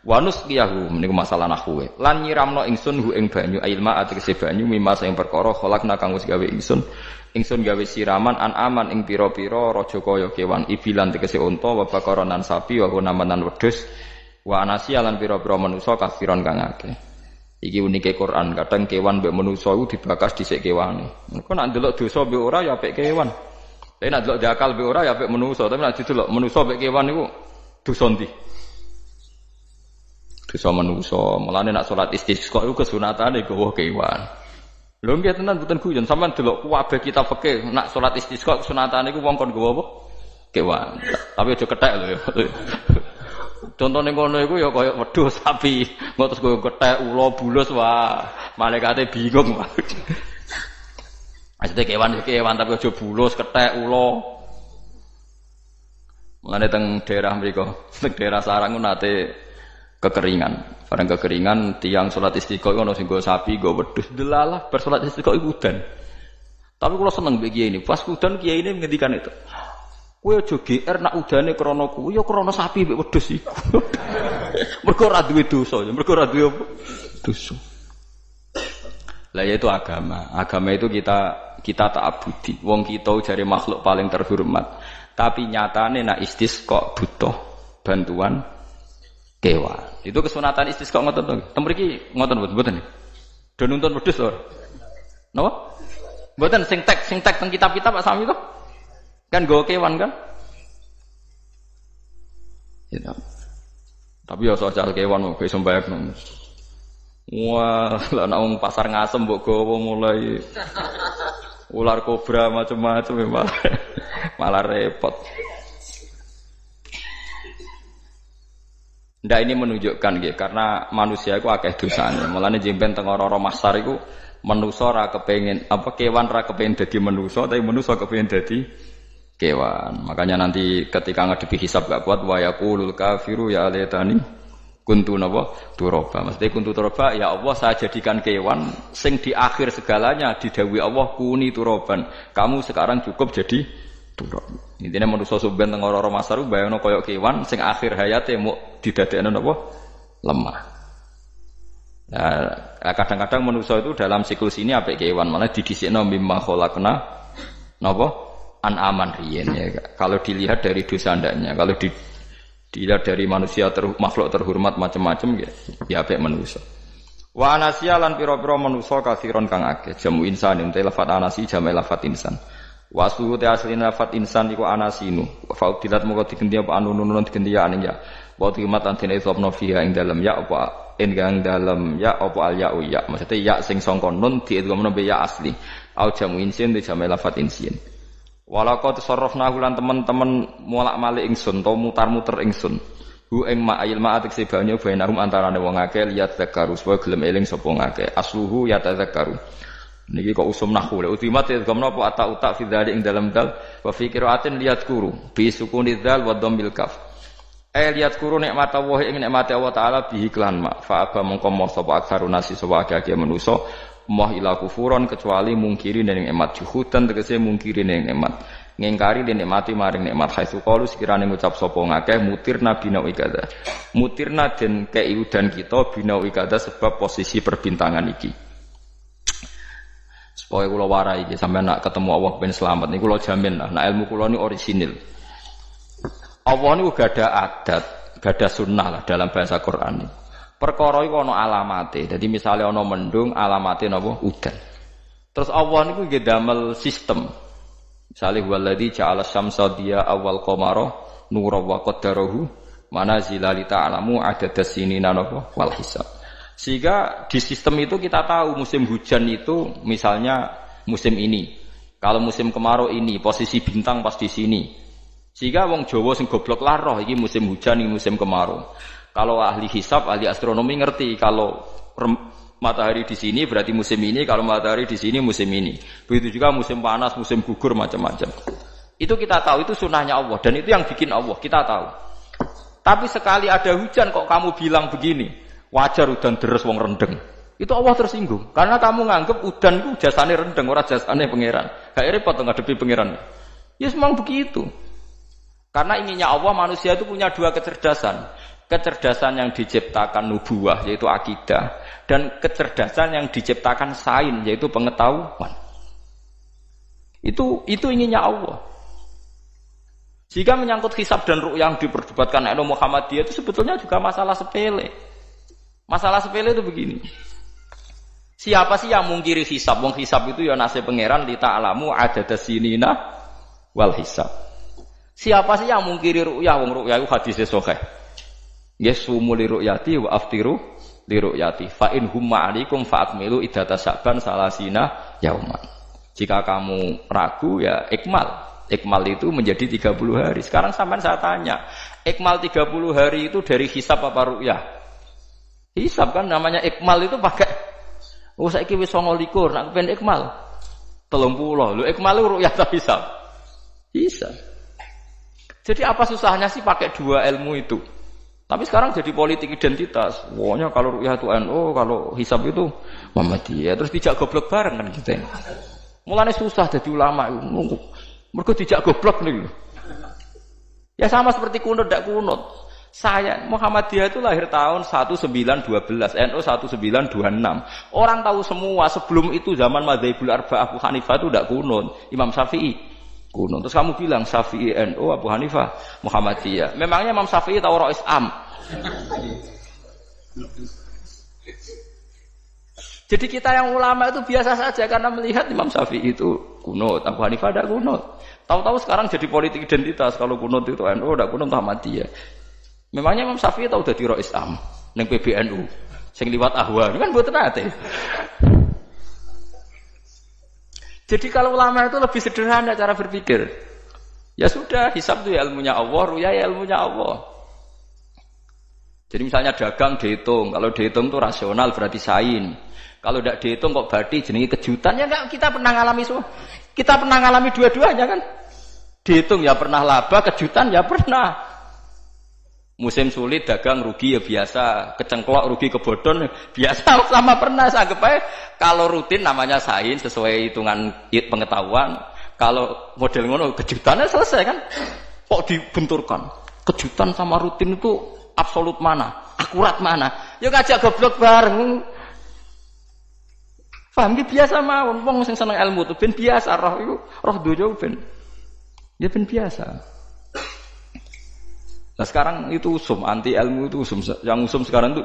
Wanus kiyahu niku masalah nahwu. Lan nyiramno ingsun hu ing banyu ilma ategese banyu mimma sing perkara kholakna kang wis gawe ingsun. Ingsun gawe siraman aman ing pira-pira raja kaya kewan ibilan tegese unta wa bakaronan sapi wa namanan wedhus wa anasi lan pira-pira manusa kafiron kang akeh. Iki unike Quran, kadang kewan mbek manusa iku dibakas dhisik kewane. Engko nek ndelok dosa mbek ora ya apik kewan. Tapi nek ndelok diakal mbek ora ya apik manusa, tapi nek didelok manusa mbek kewan iku dosa ndi? Dosa manusa. Mulane nek salat istisqa iku kesunatane gawa kewan. Lho nggih tenan mboten guyon sampean delok kabeh kitab fikih nak salat istisqa sunatane iku wong kon nggawa apa? Kewan. Tapi aja kethek lho ya. Contone ngono iku ya kaya wedhus sapi, ngotos kaya kethek ula bulus wah, malaikate bingung. Maksudnya kewan tapi aja bulus, kethek ula. Mulane teng daerah mriku, teng daerah sarang nate kekeringan. Barang kekeringan tiang salat istiqo ono sing go sapi, go wedhus. Delalah bar salat istiqo iku udan. Tapi kula seneng mbek kiai ini. Pas udan kiai ini ngendikan itu. Kowe aja GR nak udane krana kuwi ya krana sapi mbek wedhus iku. Mergo ora duwe dosa, mergo ora duwe apa? Dosa. Lah yaitu agama. Agama itu kita ta'abudi. Wong kita jare makhluk paling terhormat. Tapi nyatane nak istisqa butuh bantuan kewan. Itu kesunatan istisqa ngoten to. Tem mriki ngoten mboten. Do nuntun wedhus to. Napa? Mboten sing tek teng kitab-kitab Pak Sami to. Kan nggo kewan kan? Gitu. Tapi ya soal kewan kok iso mbayakno. Wah, lah nek wong pasar ngasem mbok gawa mulai ular kobra macam-macam malah repot. Ndak ini menunjukkan nggih karena manusia iku akeh dosane. Mulane jemben teng ora-ora mahsyar iku manusa ra kepengin apa kewan ra kepengin dadi manusa tapi manusa kepengin dadi kewan. Makanya nanti ketika ngadepi hisab gak kuat wa yaqulul kafiru ya laitani kuntu napa turaba. Mesti kuntu turaba ya Allah saya jadikan kewan sing di akhir segalanya didhawuhi Allah kuni turaban. Kamu sekarang cukup jadi turab. Intine manusa sampeyan teng ora-ora masaru bayangno kaya kewan sing akhir hayate muk didadekno napa lemah. Nah, kadang-kadang manusa itu dalam siklus ini apik kewan malah didhisikno mimma khalaqna napa an-aman riyen ya. Kalau dilihat dari dosa ndaknya, kalau dilihat dari manusia makhluk terhormat macam-macam ya apik manusa. Wa anasiya lan pira-pira manusa kathiron kang akeh jamu insan ente lafat anasi jamu lafat insan. Wa asluhu ta aslina lafat insan iku anasinu. Wa faudilat moko digendi apa anunun digendi ya aning ya. Wa timat antene isopno fiha ing dalem ya apa ing dalem ya apa al ya ya. Maksudnya ya sing sangka nun diidghamno be ya asli. Au jamu insin di jamu lafat insin. Walaqad sarrafna lan teman-teman molak-malik ingsun to mutar-muter ingsun. Hu ing ma'il ma'atik sebanya bainahum antarane wong akeh liat zakaru supaya gelem eling sapa ngakeh. Asluhu ya tazakkaru. Niki kok usum nahwu le utimat ya gamno apa ata fi dzalik ing dalam dal wa fi qiraatin liat kuru bi sukuni dzal wa dhammil kaf. Liat kuru nikmat Allah ing nikmat Allah taala bihi klan ma fa aba mongko moh sapa aksarun nasi sapa akeh manusa moh ila kufuron kecuali mungkiri ning nikmat juhudan tegese mungkiri ning nikmat ngingkari ning nikmati maring nikmat haitsu qalu sekirane ngucap sapa ngakeh mutirna binau ikada mutirna den kei udan kita binau ikada sebab posisi perbintangan iki supaya kula warai iki sampeyan nak ketemu Allah ben selamat niku kula jamin lah nak ilmu kula ni orisinil Allah niku gadah adat gadah sunnah lah dalam bahasa Quran ini. Perkara iku ana alamate. Dadi misale ana mendung alamate napa udan. Terus Allah niku nggih damel sistem. Misale waladzi ja'ala syamsa diya awal qamara nura wa qaddarahu manazila li ta'lamu adadas sinina napa wal hisab. Sehingga di sistem itu kita tahu musim hujan itu misalnya musim ini. Kalau musim kemarau ini posisi bintang pas di sini. Sehingga wong Jawa sing goblok lah roh iki musim hujan iki musim kemarau. Kalau ahli hisab, ahli astronomi ngerti kalau matahari di sini berarti musim ini, kalau matahari di sini musim ini. Begitu juga musim panas, musim gugur macam-macam. Itu kita tahu, itu sunnahnya Allah dan itu yang bikin Allah, kita tahu. Tapi sekali ada hujan kok kamu bilang begini, wajar udan deres wong rendeng. Itu Allah tersinggung. Karena kamu nganggep udan itu jasane rendeng, ora jasane pangeran. Gak repot ngadepi pangeran. Ya memang begitu. Karena inginnya Allah manusia itu punya dua kecerdasan. Kecerdasan yang diciptakan nubuwah yaitu akidah dan kecerdasan yang diciptakan sains yaitu pengetahuan. Itu inginnya Allah. Jika menyangkut hisab dan ru'yah yang diperdebatkan oleh Muhammadiyah itu sebetulnya juga masalah sepele. Masalah sepele itu begini. Siapa sih yang mungkiri hisab? Wong hisab itu ya nasib pangeran li ta'lamu adadasinina wal hisab. Siapa sih yang mungkiri ru'yah? Wong ru'yah itu hadisnya sahih. Yasumu li ru'yati wa aftiru li ru'yati. Fa in humma 'alaikum fa akmilu iddata Sa'ban salasina yauman. Jika kamu ragu ya ikmal. Ikmal itu menjadi 30 hari. Sekarang sampean saya tanya, ikmal 30 hari itu dari hisab apa ru'yah? Hisab kan namanya ikmal itu pakai saiki wis 29 nak pengen ikmal 30. Lho ikmal itu ru'yah ta hisab? Hisab. Jadi apa susahnya sih pakai dua ilmu itu? Tapi sekarang jadi politik identitas. Pokoknya kalau ru'yah itu NU, kalau hisab itu Muhammadiyah. Terus dijak goblok bareng kan gitu. Mulane susah jadi ulama itu. Mergo dijak goblok nih. Ya sama seperti kunut ndak kunut. Saya Muhammadiyah itu lahir tahun 1912, NU 1926. Orang tahu semua sebelum itu zaman Madzhabul Arba'ah Abu Hanifah itu ndak kunut, Imam Syafi'i kunut. Terus kamu bilang Syafi'i NU, Abu Hanifah Muhammadiyah. Memangnya Imam Syafi'i tahu Rois Am? Jadi kita yang ulama itu biasa saja karena melihat Imam Syafi'i itu kunut, Abu Hanifah tidak kunut. Tahu-tahu sekarang jadi politik identitas kalau kunut itu NU, tidak kunut Muhammadiyah. Memangnya Imam Syafi'i tahu dadi Rois Am ning PBNU sing liwat ahwa kan mboten ate. Jadi kalau ulama itu lebih sederhana cara berpikir. Ya sudah, hisab itu ya ilmunya Allah, ruya ya ilmunya Allah. Jadi misalnya dagang dihitung, kalau dihitung itu rasional berarti sain. Kalau tidak dihitung kok berarti jenenge kejutan ya enggak, kita pernah ngalami semua. Kita pernah ngalami dua-duanya kan. Dihitung ya pernah laba, kejutan ya pernah. Musim sulit dagang rugi ya biasa, kecengklok rugi kebodhon biasa sama pernah. Anggap aja kalau rutin namanya sain sesuai hitungan pengetahuan. Kalau model ngono kejutannya selesai kan. Kok dibenturkan? Kejutan sama rutin itu absolut mana? Akurat mana? Ya ngajak goblok bareng. Paham ki biasa mawon wong sing seneng ilmu itu ben biasa roh iku roh donya ben. Ya ben biasa. Nah sekarang itu usum, anti ilmu itu usum. Yang usum sekarang itu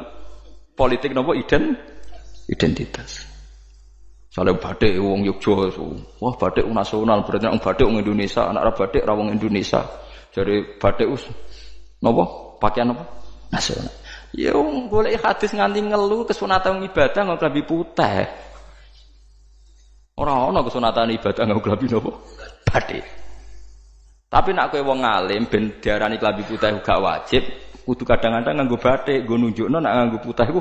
politik nopo identitas. Soalnya batik wong Yogyo, wah batik nasional berarti orang batik wong Indonesia, anak batik ra wong Indonesia. Jadi batik nopo pakaian nopo nasional. Ya wong golek hadis nganti ngelu kesunatan ibadah nggo klambi putih. Ora ana kesunatan ibadah nggo klambi nopo batik. Tapi nak kowe wong alim ben diarani klambi putih gak wajib, kudu kadang-kadang nganggo batik, nggo nunjukno nak nganggo putih iku.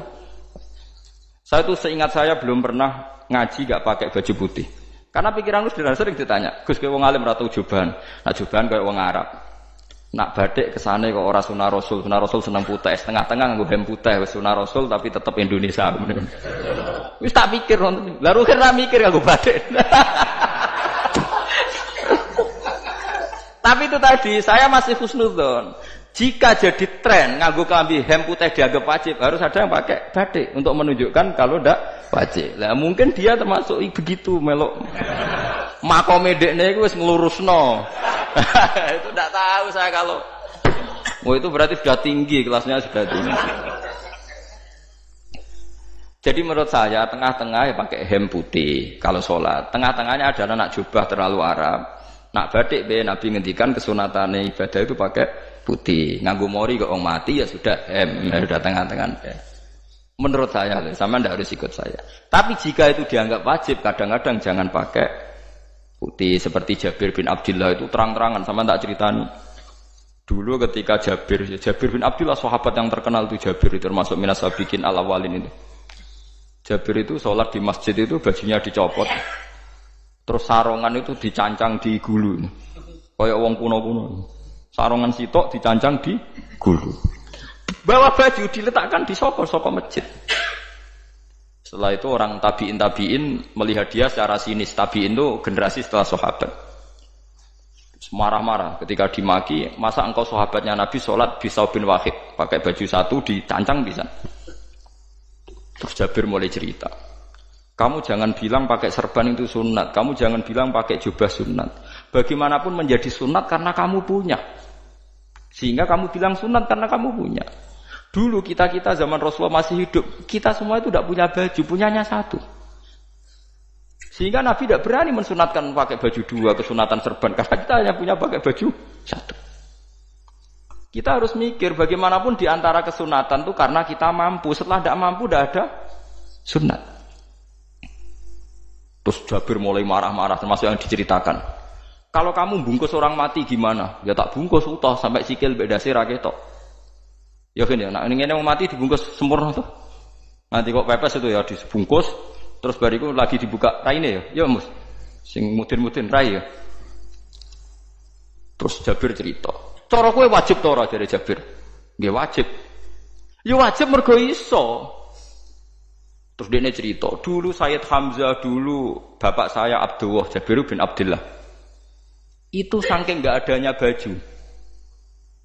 Saya tuh seingat saya belum pernah ngaji gak pakai baju putih. Karena pikiranku sering ditanya, "Gus kowe wong alim ora tau joban." Nak joban koyo wong Arab. Nak batik kesane kok ora sunah Rasul seneng putih, setengah-tengah nganggo hem putih wis sunah Rasul tapi tetep Indonesia. Wis tak pikir, lalu kira mikir nganggo batik. Tapi itu tadi, saya masih husnudzon. Jika jadi tren nganggo klambi hem putih dianggap wajib, harus ada yang pakai batik untuk menunjukkan kalau ndak wajib. Lah mungkin dia termasuk begitu melok. Makome dekne iku wis nglurusno. Itu ndak tahu saya kalau. Oh itu berarti sudah tinggi, kelasnya sudah tinggi. Jadi menurut saya tengah-tengah ya pakai hem putih kalau sholat. Tengah-tengahnya adalah nak jubah terlalu Arab. Nak batik be Nabi ngendikan kesunatane ibadah itu pakai putih. Nganggo mori kok wong mati ya sudah hem, ya sudah tengah-tengah. Menurut saya, sama ndak harus ikut saya. Tapi jika itu dianggap wajib, kadang-kadang jangan pakai putih. Seperti Jabir bin Abdullah itu terang-terangan, sama tak ceritani. Dulu ketika Jabir bin Abdullah sahabat yang terkenal itu Jabir itu termasuk minas sabiqin al-awwalin itu. Jabir itu sholat di masjid itu bajunya dicopot. Terus sarongan itu dicancang di gulu. Kayak wong kuno-kuno. Sarongan sitok dicancang di gulu. Bawa baju diletakkan di sokor masjid. Setelah itu orang tabiin melihat dia secara sinis. Tabiin itu generasi setelah sahabat. Marah-marah ketika dimaki, masa engkau sahabatnya Nabi sholat bisa bin wahid pakai baju satu dicancang bisa. Terus Jabir mulai cerita, kamu jangan bilang pakai serban itu sunat, kamu jangan bilang pakai jubah sunat. Bagaimanapun menjadi sunat karena kamu punya, sehingga kamu bilang sunat karena kamu punya. Dulu kita zaman Rasulullah masih hidup, kita semua itu tidak punya baju, punyanya satu. Sehingga Nabi tidak berani mensunatkan pakai baju dua, kesunatan serban, karena kita hanya punya pakai baju satu. Kita harus mikir bagaimanapun di antara kesunatan itu karena kita mampu. Setelah tidak mampu, tidak ada sunat. Terus Jabir mulai marah-marah, termasuk yang diceritakan. Kalau kamu bungkus orang mati gimana? Ya tak bungkus utuh sampai sikil bedasi raketok. Ya kan ya, nah ini yang mati dibungkus sempurna tuh. Nanti kok pepes itu ya dibungkus. Terus bariku lagi dibuka raine ya mus, sing mudin-mudin rai ya. Terus Jabir cerita, cara kowe wajib ta ora dari Jabir? Nggih wajib. Ya wajib mergo iso. Terus dia cerita, dulu Sayyid Hamzah dulu bapak saya Abdullah Jabir bin Abdullah. Itu saking enggak adanya baju.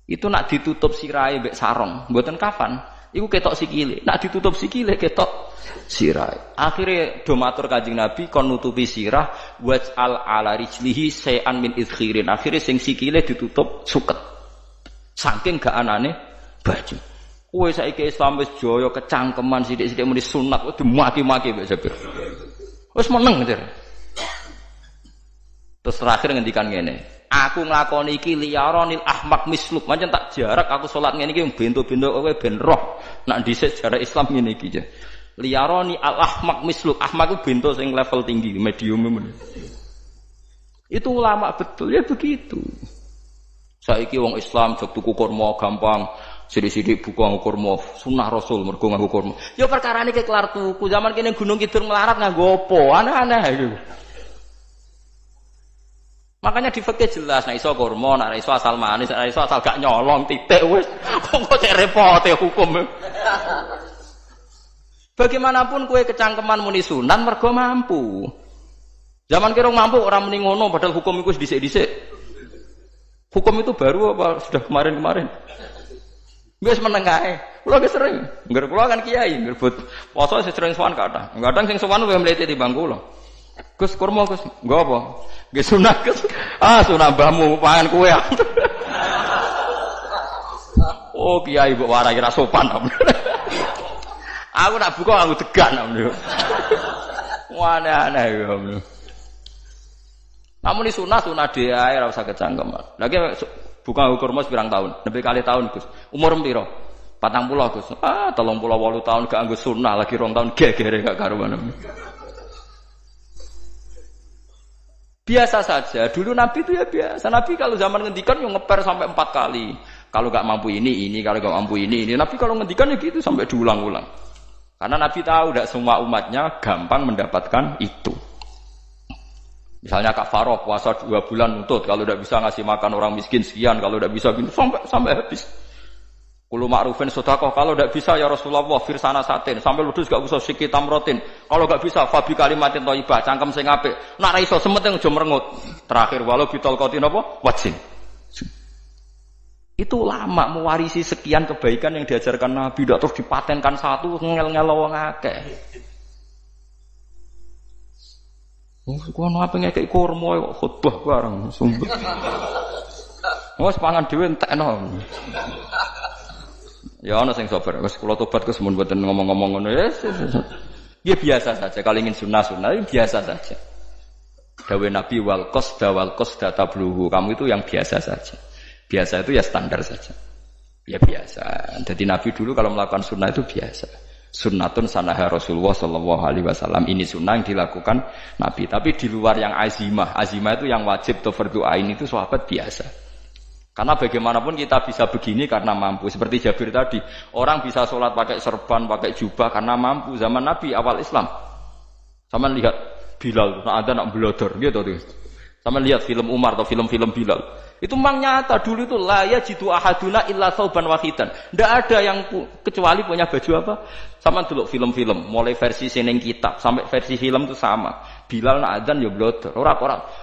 Itu nak ditutup sirahe mbek sarong, mboten kafan. Iku ketok sikile. Nak ditutup sikile ketok sirah. Akhirnya do matur Kanjeng Nabi kon nutupi sirah waj'al ala rijlihi sayan min idkhirin. Akhirnya sing sikile ditutup suket. Saking gak anane baju. Kowe saiki Islam wis jaya kecangkeman sithik-sithik muni sunat kok dimaki-maki mbek Jabir. Wis meneng jar. Terus terakhir ngendikan ngene. Aku nglakoni iki liyaronil ahmak misluk. Pancen tak jarak aku salat ngene iki bento-bento kowe ben roh. Nak dhisik jarak Islam ngene iki ya. Liyaroni al-ahmak misluk. Ahmak itu bento sing level tinggi, medium. Itu ulama betul, ya begitu. Saiki wong Islam jek tuku kurma gampang, sithik-sithik buka kurma, sunah Rasul mergo nganggo kurma. Ya perkarane ki kelar tuku. Zaman kene Gunung Kidul melarat nganggo apa? Aneh-aneh itu. Makanya di fikih jelas, nek iso kurma, nek iso asal manis, nek iso asal gak nyolong titik wis. Kok cek repot ya hukum. Bagaimanapun kue kecangkeman muni sunan mergo mampu. Zaman kira mampu orang muni ngono padahal hukum itu dhisik-dhisik. Hukum itu baru apa sudah kemarin-kemarin? Wis meneng ae. Kula ge sering, ngger kula kan kiai, ngerbut poso sering sowan kathah. Kadang sing sowan luwih mlete timbang kula. Gus kurma Gus, nggo apa? Nggih sunah Gus. Ah sunah mbahmu pangan kue. Oh kiai mbok warai ra sopan. Aku nak buka aku tegan namanya. Aneh-aneh ya. Namun ini sunah dia ora usah kecangkeman. Lagi buka kurma pirang tahun, lebih kali tahun Gus. Umur piro? 40 Gus. 38 tahun gak anggo sunah lagi 2 tahun gegere gak karuan. Biasa saja. Dulu Nabi itu ya biasa. Nabi kalau zaman ngendikan yang ngeper sampai 4 kali. Kalau gak mampu ini, kalau gak mampu ini. Nabi kalau ngendikan ya gitu sampai diulang-ulang. Karena Nabi tahu tidak semua umatnya gampang mendapatkan itu. Misalnya kafaroh puasa 2 bulan nuntut, kalau tidak bisa ngasih makan orang miskin sekian, kalau tidak bisa gitu sampai habis. Kulo ma'rufin sedekah, kalau tidak bisa ya Rasulullah firsana satin, sampai ludus gak usah siki tamrotin. Kalau gak bisa fabi kalimatin thayyibah, cangkem sing apik. Nak ra iso sementing aja merengut. Terakhir walau bitol qatin apa? Wajin. Itu lama mewarisi sekian kebaikan yang diajarkan Nabi, tidak terus dipatenkan satu ngel-ngel wong akeh. Kono apa ngekek kurma kok khutbah bareng sumpah. Wes pangan dhewe entekno. Ya ana sing sabar, wis kula tobat ke semun mboten ngomong-ngomong ngono ya. Ya biasa saja kalau ingin sunah-sunah biasa saja. Dawe Nabi wal qasda tabluhu, kamu itu yang biasa saja. Biasa itu ya standar saja. Ya biasa. Jadi Nabi dulu kalau melakukan sunnah itu biasa. Sunnatun sanaha Rasulullah sallallahu alaihi wasallam. Ini sunnah yang dilakukan Nabi. Tapi di luar yang azimah. Azimah itu yang wajib atau fardhu ain itu sahabat biasa. Karena bagaimanapun kita bisa begini karena mampu. Seperti Jabir tadi, orang bisa sholat pakai serban, pakai jubah karena mampu. Zaman Nabi awal Islam. Sama lihat Bilal, nak ada nak belodor gitu tuh. Sama lihat film Umar atau film-film Bilal. Itu memang nyata dulu itu la yajidu ahaduna illa thawban wahidan. Tidak ada yang kecuali punya baju apa? Sama dulu film-film, mulai versi seneng kitab sampai versi film itu sama. Bilal nak adzan ya blodor, ora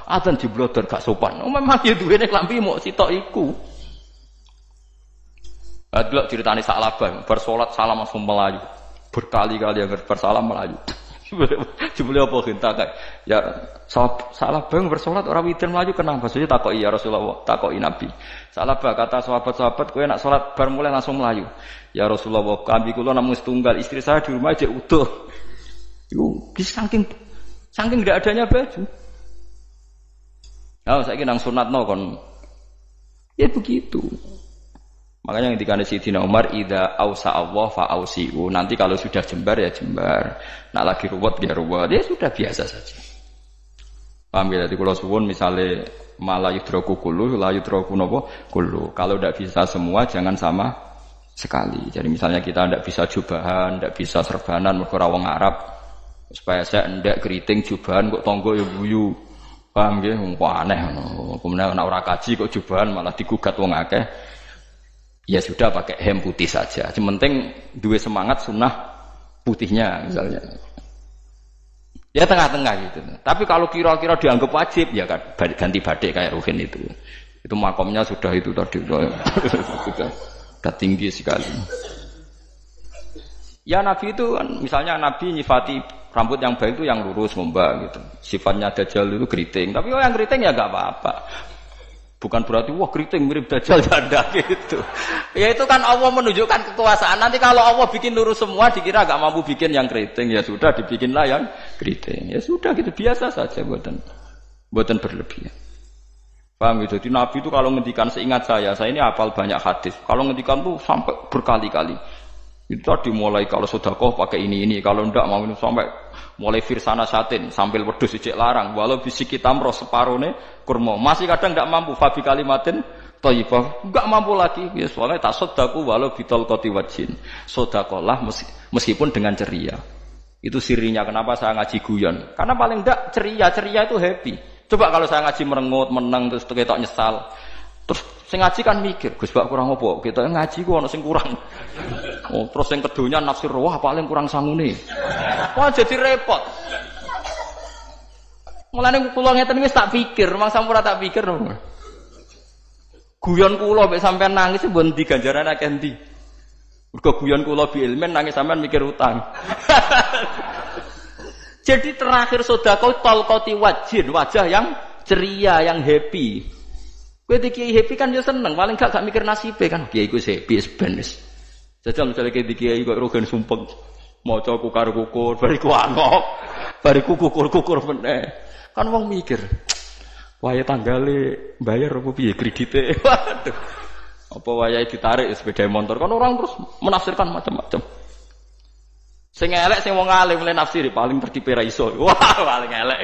adzan di blodor gak sopan. Oh, memang ya duwene klambi mok sitok iku. Adlok ceritane Sa'labah, bar salat salam langsung melayu. Berkali-kali agar bersalam melayu. Jebule apa genta kae? Ya Sa'labah bersolat ora witir melayu kenapa? Maksudnya takoki ya Rasulullah, takoki Nabi. Sa'labah kata sahabat-sahabat kowe nak salat bar mulai langsung melayu. Ya Rasulullah, kami kula namung setunggal, istri saya di rumah aja utuh. Yo saking tidak adanya baju. Oh, saiki nang sunatno kon. Ya begitu. Makanya ketika Sayyidina Umar idza ausa Allah fa ausiu. Nanti kalau sudah jembar ya jembar. Nak lagi ruwet ya ruwet. Ya sudah biasa saja. Paham ya? Jadi kalau suwun misalnya malah yudraku kullu, la yudraku napa kullu. Kalau tidak bisa semua jangan sama sekali. Jadi misalnya kita tidak bisa jubahan, tidak bisa serbanan mergo ora wong Arab. Supaya saya ndak keriting jubahan kok tonggo ya guyu. Paham nggih? Wong aneh ngono. Kemudian ana ora kaji kok jubahan malah digugat wong akeh. Ya sudah pakai hem putih saja. Yang penting dua semangat sunnah putihnya misalnya. Ya tengah-tengah gitu. Tapi kalau kira-kira dianggap wajib ya ganti badik kayak Ruhin itu. Itu makomnya sudah itu tadi sudah tinggi sekali. Ya Nabi itu kan misalnya Nabi nyifati rambut yang baik itu yang lurus ngombak gitu. Sifatnya Dajjal itu keriting. Tapi kalau yang keriting ya enggak apa-apa. Bukan berarti wah keriting mirip Dajjal janda gitu. Ya itu kan Allah menunjukkan kekuasaan. Nanti kalau Allah bikin lurus semua dikira enggak mampu bikin yang keriting, ya sudah dibikinlah yang keriting. Ya sudah gitu biasa saja buatan berlebihan. Paham gitu. Jadi Nabi itu kalau ngendikan seingat saya ini hafal banyak hadis. Kalau ngendikan tuh sampai berkali-kali. Itu tadi mulai kalau sedekah pakai ini, kalau ndak mau ini sampai mulai firsana satin sambil wedhus ijek larang walau bisiki tamro separone kurma masih kadang ndak mampu fabi kalimatin thayyibah enggak mampu lagi ya soalnya tak sedekah walau bitol qati wajin sedekahlah meskipun dengan ceria. Itu sirinya kenapa saya ngaji guyon karena paling ndak ceria itu happy. Coba kalau saya ngaji merengut menang terus ketok nyesal terus sing ngaji kan mikir Gus bak kurang apa kita ngaji ku ana sing kurang. Oh, terus yang kedunya nafsir wah paling kurang sangune. Wah jadi repot. Mulane kula ngeten wis tak pikir, mang sampun tak pikir. Guyon kula mek sampean nangis mbon ndi ganjaran akeh ndi. Mergo guyon kula bi ilmen nangis sampean mikir utang. Jadi terakhir sedekah talqati wajhin, wajah yang ceria, yang happy. Kowe iki happy kan yo seneng, paling gak mikir nasibe kan. Kiai iku happy ben wis. Jajal misalnya kayak kiai kok rogan sumpeng maca kukar-kukur bariku angok bariku kukur-kukur meneh kan wong mikir wayahe tanggale bayar apa piye kredite waduh apa wayahe ditarik sepeda motor kan orang terus menafsirkan macam-macam sing elek sing wong alim le nafsiri paling tertipe ra iso wah paling elek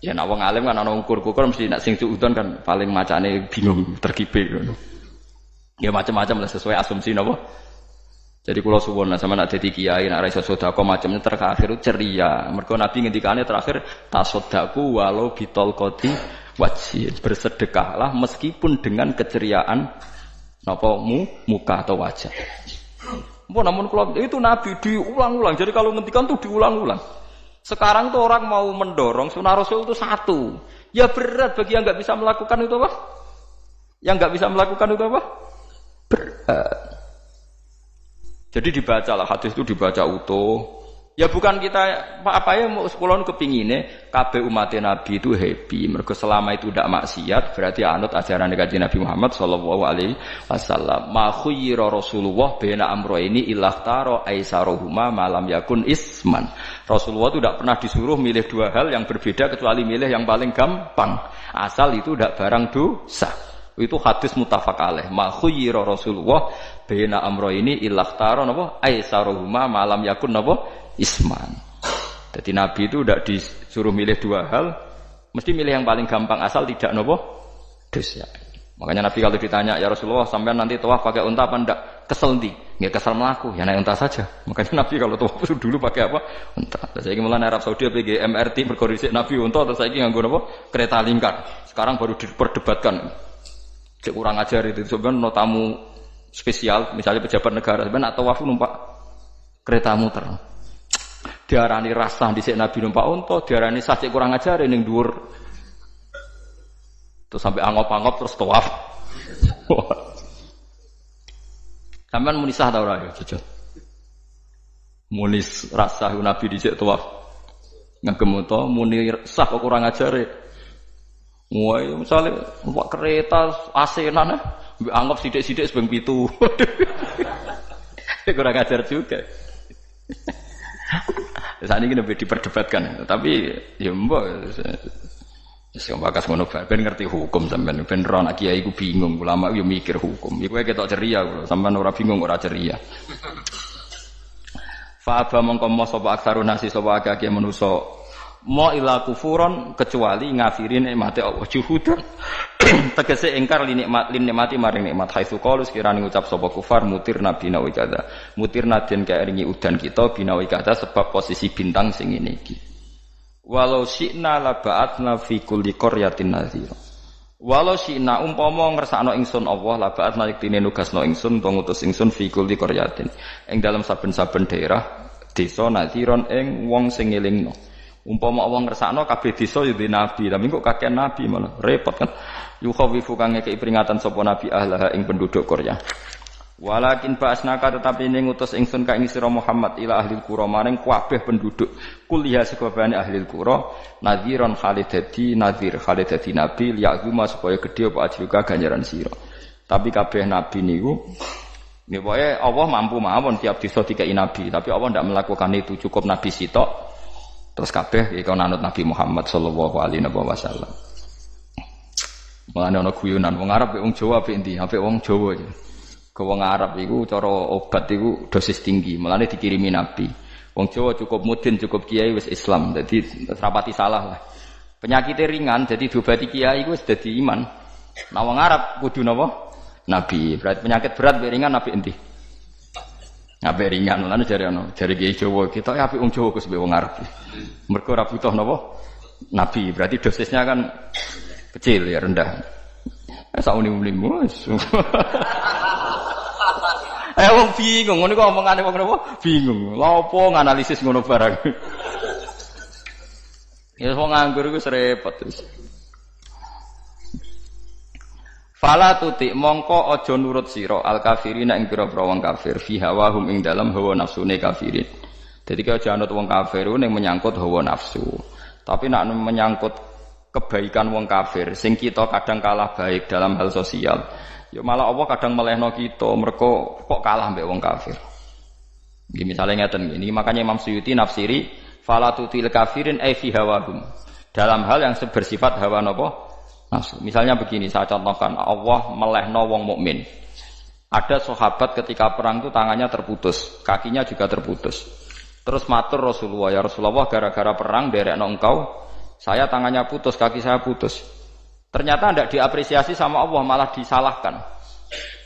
ya nek wong alim kan ana ukur-ukur mesti nek sing suudon kan paling macane bingung terkipe ngono. Ya macam-macam lah sesuai asumsi napa. Jadi kula suwun sama nak dadi kiai nak ra iso sedekah macamnya terakhir ceria. Mergo Nabi ngendikane terakhir tasaddaku walau bitolqati wajhin. Bersedekahlah meskipun dengan keceriaan napa muka atau wajah. Namun kalau itu Nabi diulang-ulang. Jadi kalau ngendikan tuh diulang-ulang. Sekarang tuh orang mau mendorong sunnah Rasul itu satu. Ya berat bagi yang enggak bisa melakukan itu apa? Yang enggak bisa melakukan itu apa? Berat. Jadi dibacalah hadis itu dibaca utuh. Ya bukan kita apa ya mau sekolah kepingine kabeh umat Nabi itu happy. Mergo selama itu tidak maksiat berarti anut ajaran Kanjeng Nabi Muhammad sallallahu alaihi wasallam. Ma khayyira Rasulullah baina amrayni ilakhtara aisaruhuma malam yakun isman. Rasulullah itu tidak pernah disuruh milih dua hal yang berbeda kecuali milih yang paling gampang. Asal itu tidak barang dosa. Itu hadis muttafaq alaih. Ma khayyira Rasulullah baina amrayni ilakhtara napa aisaruhuma malam yakun napa isman. Jadi Nabi itu tidak disuruh milih dua hal, mesti milih yang paling gampang asal tidak nopo dosa. Makanya Nabi kalau ditanya, ya Rasulullah sampean nanti tawaf pakai unta apa enggak? Kesel ndi? Nggak kesel melaku, ya naik unta saja. Makanya Nabi kalau tawaf dulu pakai apa? Unta. Terus saya mulai Arab Saudi PG MRT berkoordinasi Nabi unta, terus saya nganggo apa? Kereta lingkar. Sekarang baru diperdebatkan. Cek kurang ajar itu sebenarnya no tamu spesial, misalnya pejabat negara, sebenarnya atau tawaf numpak kereta muter. Diarani rasa dhisik Nabi numpak unta, diarani sah cek kurang ajar ning dhuwur. Terus sampai angop-angop terus tawaf. Sampean muni sah ta ora ya, jujur. Muni rasa Nabi dhisik tawaf. Ngagem uta muni sah kok kurang ajare. Wah, misale numpak kereta asenan mbek anggap sithik-sithik sebeng 7. Kurang ajar juga. Saat ini lebih diperdebatkan, tapi ya mbok wis bakas ngono ben ngerti hukum sampean ben ora anak kiai iku bingung ulama yo mikir hukum iku ketok ceria kula sampean ora bingung ora ceria fa aba mongko sapa aksarun nasi sapa akeh manusa mo ila kufuron kecuali ngafirin nikmate Allah juhudan tegese ingkar li nikmati maring nikmat haitsu qalu sekirane ngucap sapa kufar mutir nabi nawi kada mutir nadien kaeringi udan kita binawi kada sebab posisi bintang sing ngene iki. Walau syi'na la ba'atna fi kulli qaryatin nadhira. Walau syi'na umpama ngersakno ingsun Allah la ba'atna yektine nugasno ingsun utawa ngutus ingsun fi kulli qaryatin. Ing dalam saben-saben daerah desa nadhiron ing wong sing ngelingno. Umpama Allah ngersakno kabeh desa ya nabi, tapi kok kakek nabi malah repot kan. Yukhawifu kang ngekeki peringatan sapa nabi ahlaha ing penduduk Qaryah. Walakin ba'asnaka tetapi ini ngutus ingsun ka ing sira Muhammad ila ahli qura maring kabeh penduduk kuliah sekabehane ahli qura nadhiran khalidati nadhir khalidati nabi liya'zuma supaya gedhe apa ajruka ganjaran sira. Tapi kabeh nabi niku nggih pokoke Allah mampu mawon tiap desa dikei nabi, tapi Allah ndak melakukan itu, cukup nabi sitok terus kabeh iku nanut Nabi Muhammad sallallahu alaihi wasallam. Mulane ana guyonan wong Arab wong Jawa apik endi? Apik wong Jawa. Wong Arab iku cara obat iku dosis tinggi, mulane dikirimi nabi. Wong Jawa cukup mudin, cukup kiai wis Islam. Dadi rapati salah lah. Penyakitnya ringan, jadi diobati kiai iku wis dadi iman. Nah wong Arab kudu napa? Nabi. Berarti penyakit berat mbek ringan nabi endi? Nabi ringan, mulane jare kiai Jawa kita apik wong Jawa Gus mbek wong Arab. Mergo ora butuh napa? Nabi. Berarti dosisnya kan kecil ya, rendah. Sauni-unimu. Wong bingung, ngono kok omongane wong napa? Bingung. Lha opo nganalisis ngono barang. Ya wong nganggur iku repot wis. Fala tuti mongko aja nurut sira al kafirina ing pira-pira wong kafir fi hawahum ing dalam hawa nafsune kafirin. Dadi kaya aja anut wong kafir ning menyangkut hawa nafsu. Tapi nek menyangkut kebaikan wong kafir sing kita kadang kalah baik dalam hal sosial. Ya malah Allah kadang melehno kita, mereka kok kalah mbek wong kafir. Nggih misale ngeten iki, makanya Imam Suyuti nafsiri fala tutil kafirin ai fi hawahum. Dalam hal yang bersifat hawa napa? Nafsu. Misalnya begini, saya contohkan Allah melehno wong mukmin. Ada sahabat ketika perang itu tangannya terputus, kakinya juga terputus. Terus matur Rasulullah, ya Rasulullah gara-gara perang derekno engkau, saya tangannya putus, kaki saya putus. Ternyata tidak diapresiasi sama Allah, malah disalahkan.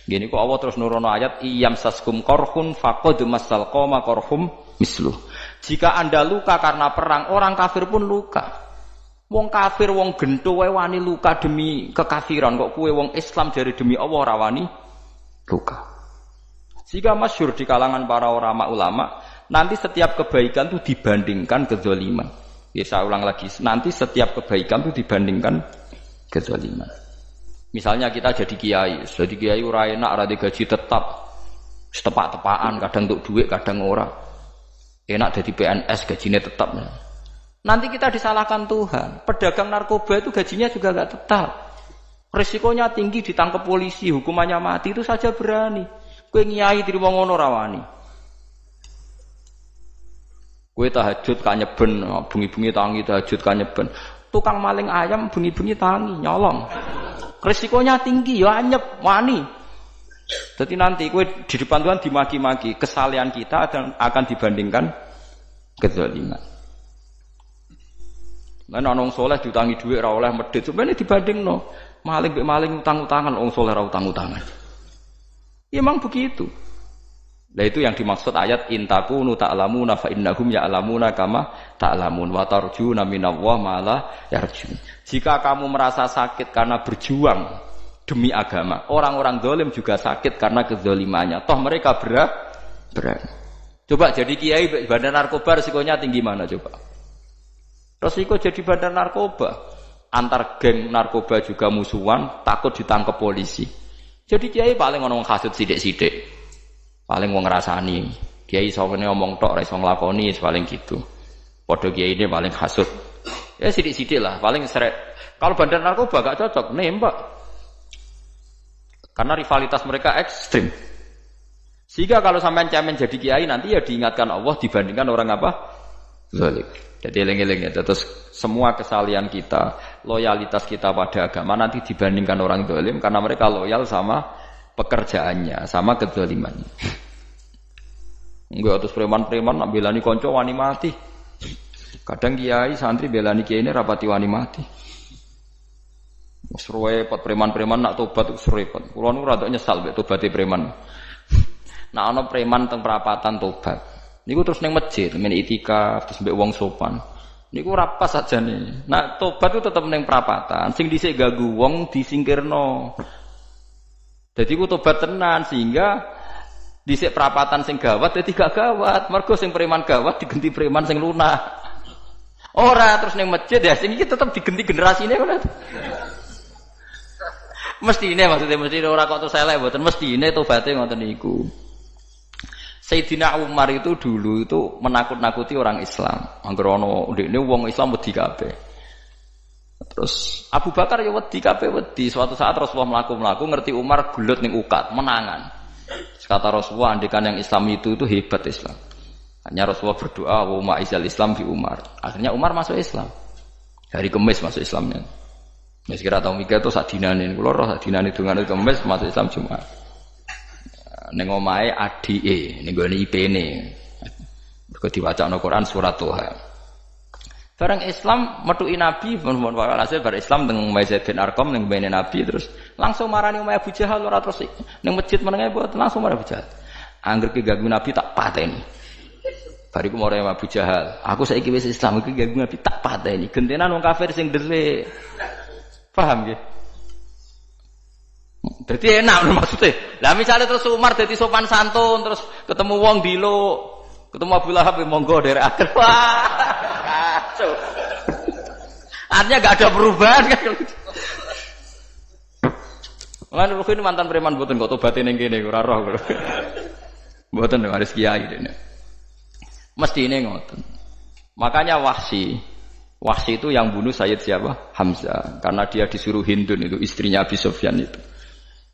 Gini kok Allah terus nurono ayat iyam saskum korhun faqad masal qoma korhum misluh. Jika Anda luka karena perang, orang kafir pun luka. Wong kafir wong gento wae wani luka demi kekafiran, kok kuwe wong Islam jare demi Allah ora wani luka. Jika masyhur di kalangan para ulama, nanti setiap kebaikan itu dibandingkan kezaliman. Ya saya ulang lagi, nanti setiap kebaikan itu dibandingkan kezaliman. Misalnya kita jadi kiai ora enak, ora gaji tetap, setepak-tepakan, kadang untuk duit, kadang ora. Enak jadi PNS, gajinya tetap. Nanti kita disalahkan Tuhan. Pedagang narkoba itu gajinya juga enggak tetap. Risikonya tinggi, ditangkap polisi, hukumannya mati, itu saja berani. Kowe nyai dirimo ngono ra wani. Kowe tahajud kanyeben, bengi-bengi tangi tahajud kanyeben. Tukang maling ayam bengi-bengi tangi nyolong. Risikonya tinggi ya anyep wani. Jadi nanti kowe di depan Tuhan dimaki-maki, kesalehan kita akan dibandingkan kezaliman. Lan ana wong saleh diutangi dhuwit ora oleh medhit, sebenarnya dibandingno. Maling utang-utangan, wong saleh ora utang-utangan. Ya memang begitu. Nah itu yang dimaksud ayat intakunu ta'lamuna fa innahum ya'lamuna kama ta'lamun wa tarjuna minallah ma la yarjun. Jika kamu merasa sakit karena berjuang demi agama, orang-orang zalim juga sakit karena kezalimannya. Toh mereka berat. Coba jadi kiai bandar narkoba resikonya tinggi mana coba? Resiko jadi bandar narkoba, antar geng narkoba juga musuhan, takut ditangkap polisi. Jadi kiai paling ono kasut sithik-sithik. Paling wong ngrasani, kiai sawene ngomong tok ora iso nglakoni paling gitu. Padha kiai ini paling hasud. Ya sithik-sithik lah, paling seret. Kalau bandar narkoba gak cocok nembak. Karena rivalitas mereka ekstrim. Sehingga kalau sampean cemen jadi kiai nanti ya diingatkan Allah dibandingkan orang apa? Zalim. Jadi eling-eling ya. Terus semua kesalahan kita, loyalitas kita pada agama nanti dibandingkan orang zalim karena mereka loyal sama pekerjaannya, sama kezalimannya. Enggak terus preman-preman nak belani konco wani mati. Kadang kiai santri belani kiai ini rapati wani mati. Wis repot preman-preman nak tobat wis repot. Kula niku rada nyesal mek tobaté preman. Nah ana preman teng perapatan tobat. Niku terus ning masjid, men itikaf terus mbek wong sopan. Niku ora pas sajane. Nah tobat itu tetep ning perapatan. Sing dhisik ganggu wong disingkirno. Jadi ku tobat tenan sehingga dhisik perapatan sing gawat dadi gak gawat. Mergo sing preman gawat diganti preman sing lunak. Ora terus ning masjid ya sing iki tetep diganti generasine ngono. Mestine maksudnya mesti ora kok terus elek mboten mestine tobaté ngoten niku. Sayyidina Umar itu dulu itu menakut-nakuti orang Islam. Angger ana ndekne wong Islam wedi kabeh. Terus Abu Bakar ya wedi kabeh wedi. Suatu saat Rasulullah mlaku-mlaku ngerti Umar gulut ning ukat, menangan. Kata Rasulullah andikan yang Islam itu hebat Islam. Hanya Rasulullah berdoa wa ma'izal Islam fi Umar. Akhirnya Umar masuk Islam. Hari Kamis masuk Islamnya. Wis kira tau mikir to sak dinane kula roh sak dinane dungane Kamis masuk Islam Jumat. Ning omahe adike ning gone IP-ne. Mergo diwacana Quran surat Toha. Barang Islam metuki Nabi, mohon walhasil bar Islam teng Zaid bin Arqam ning bene Nabi terus langsung marani omahe Abu Jahal ora terus ning masjid menenge mboten langsung marani Abu Jahal. Angger ki ganggu Nabi tak pateni. Bariku marani Abu Jahal, aku saiki wis Islam iki ganggu Nabi tak pateni. Gentenan wong kafir sing dherik. Paham nggih? Dadi enak maksudnya. Lah misalnya terus Umar dadi sopan santun terus ketemu wong dilo, ketemu Abu Lahab monggo derek akhir. Wah. Artinya gak ada perubahan kan. Lan Ruhin mantan preman mboten kok tobaté ning kene ora roh. Mboten harus kiai dene. Mestine ngoten. Makanya Wahsy itu yang bunuh Sayyid siapa? Hamzah. Karena dia disuruh Hindun itu istrinya Abi Sufyan itu.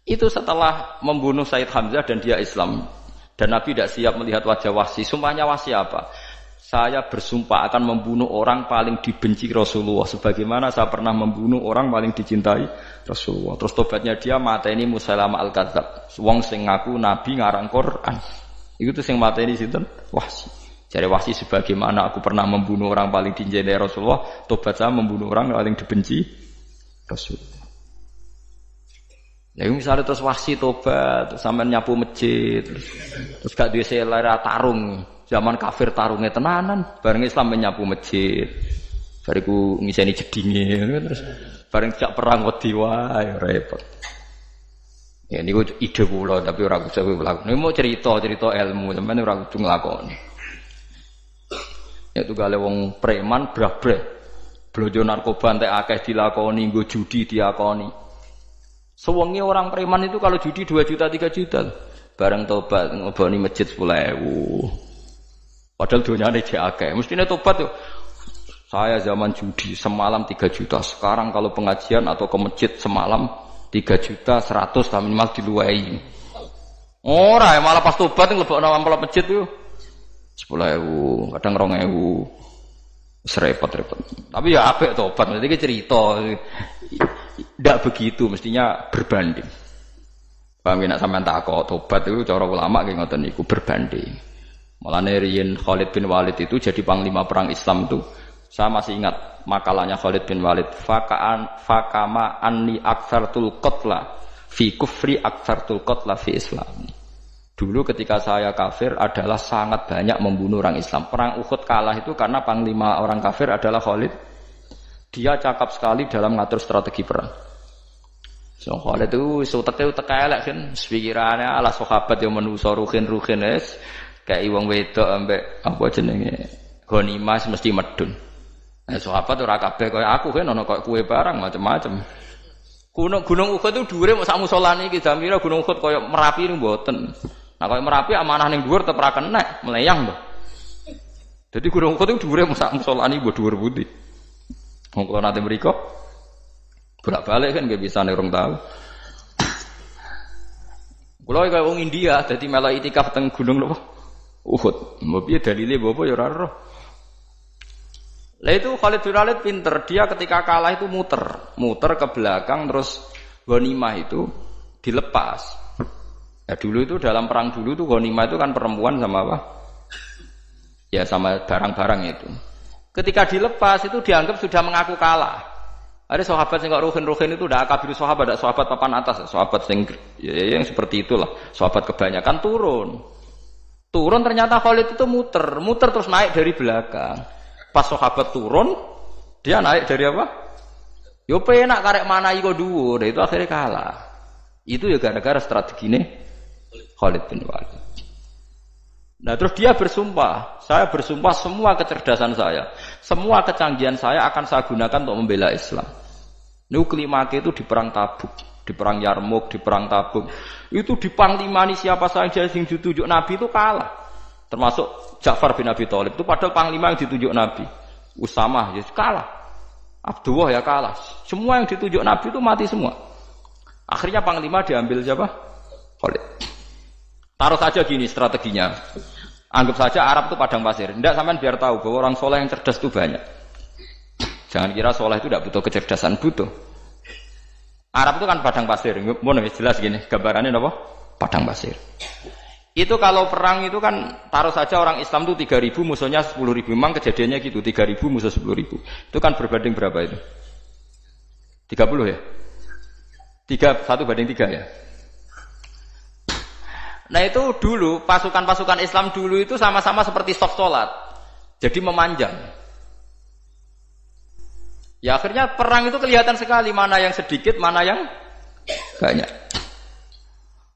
Itu setelah membunuh Sayyid Hamzah dan dia Islam. Dan Nabi tidak siap melihat wajah Wahsy. Sumpahnya Wahsy apa? Saya bersumpah akan membunuh orang paling dibenci Rasulullah sebagaimana saya pernah membunuh orang paling dicintai Rasulullah. Terus tobatnya dia mateni Musailamah al-Kadzdzab. Wong sing ngaku nabi ngarang Quran. Itu tuh sing mateni sinten? Wahsy. Jare Wahsy sebagaimana aku pernah membunuh orang paling dicintai Rasulullah, tobat saya membunuh orang paling dibenci Rasulullah. Ya misalnya terus Wahsy tobat, terus sampean nyapu masjid, terus gak duwe selera tarung. Zaman kafir tarungnya tenanan, bareng Islam menyapu masjid. Bariku ngiseni jedinge terus bareng jak perang wedi wae repot. Ya niku ide kula tapi ora bisa kula. Niku mau cerita ilmu, sampeyan ora kudu nglakoni. Ya tugale wong preman brah-breh. Blojo narkoba entek akeh dilakoni, nggo judi diakoni. Sewengi orang preman itu kalau judi 2 juta 3 juta. Bareng tobat ngoboni masjid 10.000. Padahal dunyane dhek akeh. Mestine tobat yo. Saya zaman judi semalam 3 juta. Sekarang kalau pengajian atau ke masjid semalam 3 juta 100 lah minimal diluwei. Ora ya malah pas tobat nglebokno amplop masjid yo 10.000, kadang 2.000. Repot-repot. Tapi ya apik tobat. Berarti iki cerita. Tidak begitu mestinya berbanding. Paham nek sampean takok tobat itu cara ulama ki ngoten niku berbanding. Mulane riyen Khalid bin Walid itu jadi panglima perang Islam itu Saya masih ingat makalahnya Khalid bin Walid. Fakama anni aktsartul qatla fi kufri aktsartul qatla fi Islam. Dulu ketika saya kafir adalah sangat banyak membunuh orang Islam. Perang Uhud kalah itu karena panglima orang kafir adalah Khalid. Dia cakap sekali dalam ngatur strategi perang. So Khalid itu utek elek kan, pikirannya ala sahabat yang menuso ruhin es kayak wong wedok ambek apa jenenge ghanimah mesti medun. Sahabat ora kabeh kaya aku kan ono kaya kue barang macam-macam. Gunung Uhud itu dhuwure mok sak musolane iki jamira Gunung Uhud kaya Merapi niku mboten. Nah kaya Merapi amanah ning dhuwur tetep ra kenek, meleyang to. Dadi Gunung Uhud itu dhuwure mok sak musolane mbok dhuwur pundi. Wong kula nate mriko bolak-balik kan nggih bisa nek urung tau. Kula kaya wong India dadi melok itikaf teng Gunung Uhud. Mbok piye dalile mbok ya ora roh. Lah itu Khalid bin Walid pinter, dia ketika kalah itu muter ke belakang terus ghanimah itu dilepas. Ya dulu itu dalam perang dulu tuh ghanimah itu kan perempuan sama apa? Ya sama barang-barang itu. Ketika dilepas itu dianggap sudah mengaku kalah. Ada sahabat yang ruhin itu udah akabir sahabat, ada sahabat papan atas, sahabat yang seperti itulah. Sahabat kebanyakan turun ternyata Khalid itu muter terus naik dari belakang. Pas sahabat turun, dia naik dari apa? Yo penak karek mana iko dhuwur, itu akhirnya kalah. Itu ya gara-gara strategi ini Khalid bin Walid. Nah terus dia bersumpah, saya bersumpah semua kecerdasan saya, semua kecanggihan saya akan saya gunakan untuk membela Islam. Nuklimake itu di perang Tabuk, di perang Yarmuk, di perang Tabuk. Itu di panglimani siapa saja yang ditunjuk Nabi itu kalah. Termasuk Ja'far bin Abi Thalib itu padahal panglima yang ditunjuk Nabi. Usamah ya kalah. Abdullah ya kalah. Semua yang ditunjuk Nabi itu mati semua. Akhirnya panglima diambil siapa? Khalid. Taruh saja gini strateginya. Anggap saja Arab itu padang pasir. Tidak sampean biar tahu bahwa orang soleh yang cerdas itu banyak. Jangan kira soleh itu tidak butuh kecerdasan, butuh. Arab itu kan padang pasir. Mau jelas gini gambarannya apa? Padang pasir. Itu kalau perang itu kan taruh saja orang Islam itu 3.000 musuhnya 10.000. Memang kejadiannya gitu 3.000 musuh 10.000. Itu kan berbanding berapa itu? 30 ya? 1 banding 3 ya? Nah itu dulu pasukan-pasukan Islam dulu itu sama-sama seperti saf salat. Jadi memanjang. Ya akhirnya perang itu kelihatan sekali mana yang sedikit, mana yang banyak.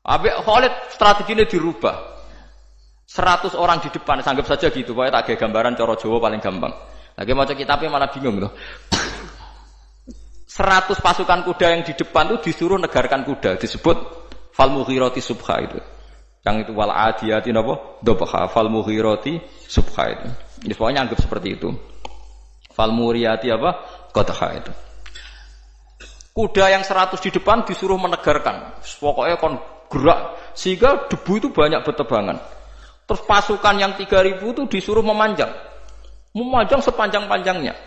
Habis Khalid strateginya dirubah. 100 orang di depan, anggap saja gitu. Pokoknya tak kayak gambaran cara Jawa paling gampang. Lagi maca kitabnya malah bingung loh. 100 pasukan kuda yang di depan itu disuruh negarkan kuda, disebut fal mughirati subha itu. Yang itu wal adiyati napa? Dobha fal mughirati subha itu. Jadi pokoknya anggap seperti itu. Fal muriyati apa? Qadha itu. Kuda yang 100 di depan disuruh menegarkan. Pokoknya kon gerak sehingga debu itu banyak bertebangan. Terus pasukan yang 3.000 itu disuruh memanjang sepanjang-panjangnya.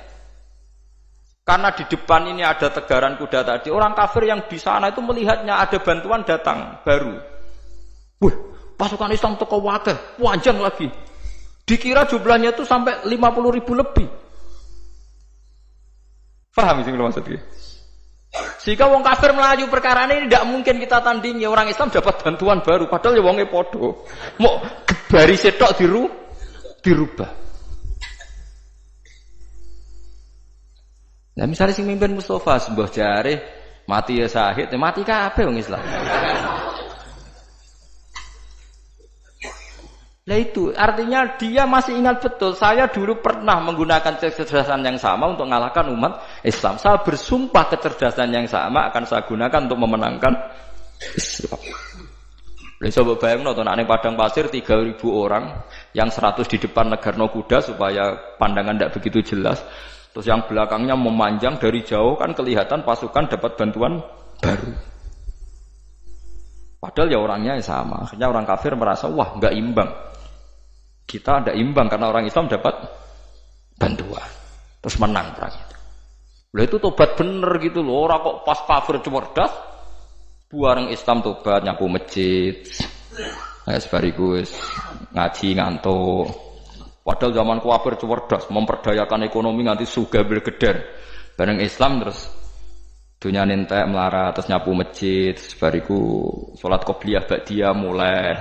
Karena di depan ini ada tegaran kuda tadi, orang kafir yang di sana itu melihatnya ada bantuan datang baru. Wih, pasukan Islam teko wakeh, panjang lagi. Dikira jumlahnya itu sampai 50.000 lebih. Paham sih kalau maksudnya? Jika wong kafir melaju perkara ini tidak mungkin kita tandingi. Orang Islam dapat bantuan baru padahal ya wonge podo. Mau baris tok dirubah. Nah misalnya sing mimpin Mustafa sembah jare mati ya syahid, ya mati kabeh wong Islam. Nah itu artinya dia masih ingat betul. Saya dulu pernah menggunakan kecerdasan yang sama untuk mengalahkan umat Islam. Saya bersumpah kecerdasan yang sama akan saya gunakan untuk memenangkan Islam. Lalu coba bayang nonton ane padang pasir 3.000 orang, yang 100 di depan negarno kuda supaya pandangan tidak begitu jelas. Terus yang belakangnya memanjang dari jauh kan kelihatan pasukan dapat bantuan baru. Padahal ya orangnya sama. Akhirnya orang kafir merasa wah nggak imbang. Kita ada imbang karena orang Islam dapat bantuan. Terus menang perang itu. Lah itu tobat bener gitu loh. Orang kok pas kafir cerdas, buareng Islam tobat nyapu masjid. Kayak sebariku ngaji ngantuk. Padahal zaman kafir cerdas, memperdayakan ekonomi nganti sugih bergeder. Bareng Islam terus dunia nentek melarat, terus nyapu masjid, sebariku sholat qobliyah ba'diyah mulai,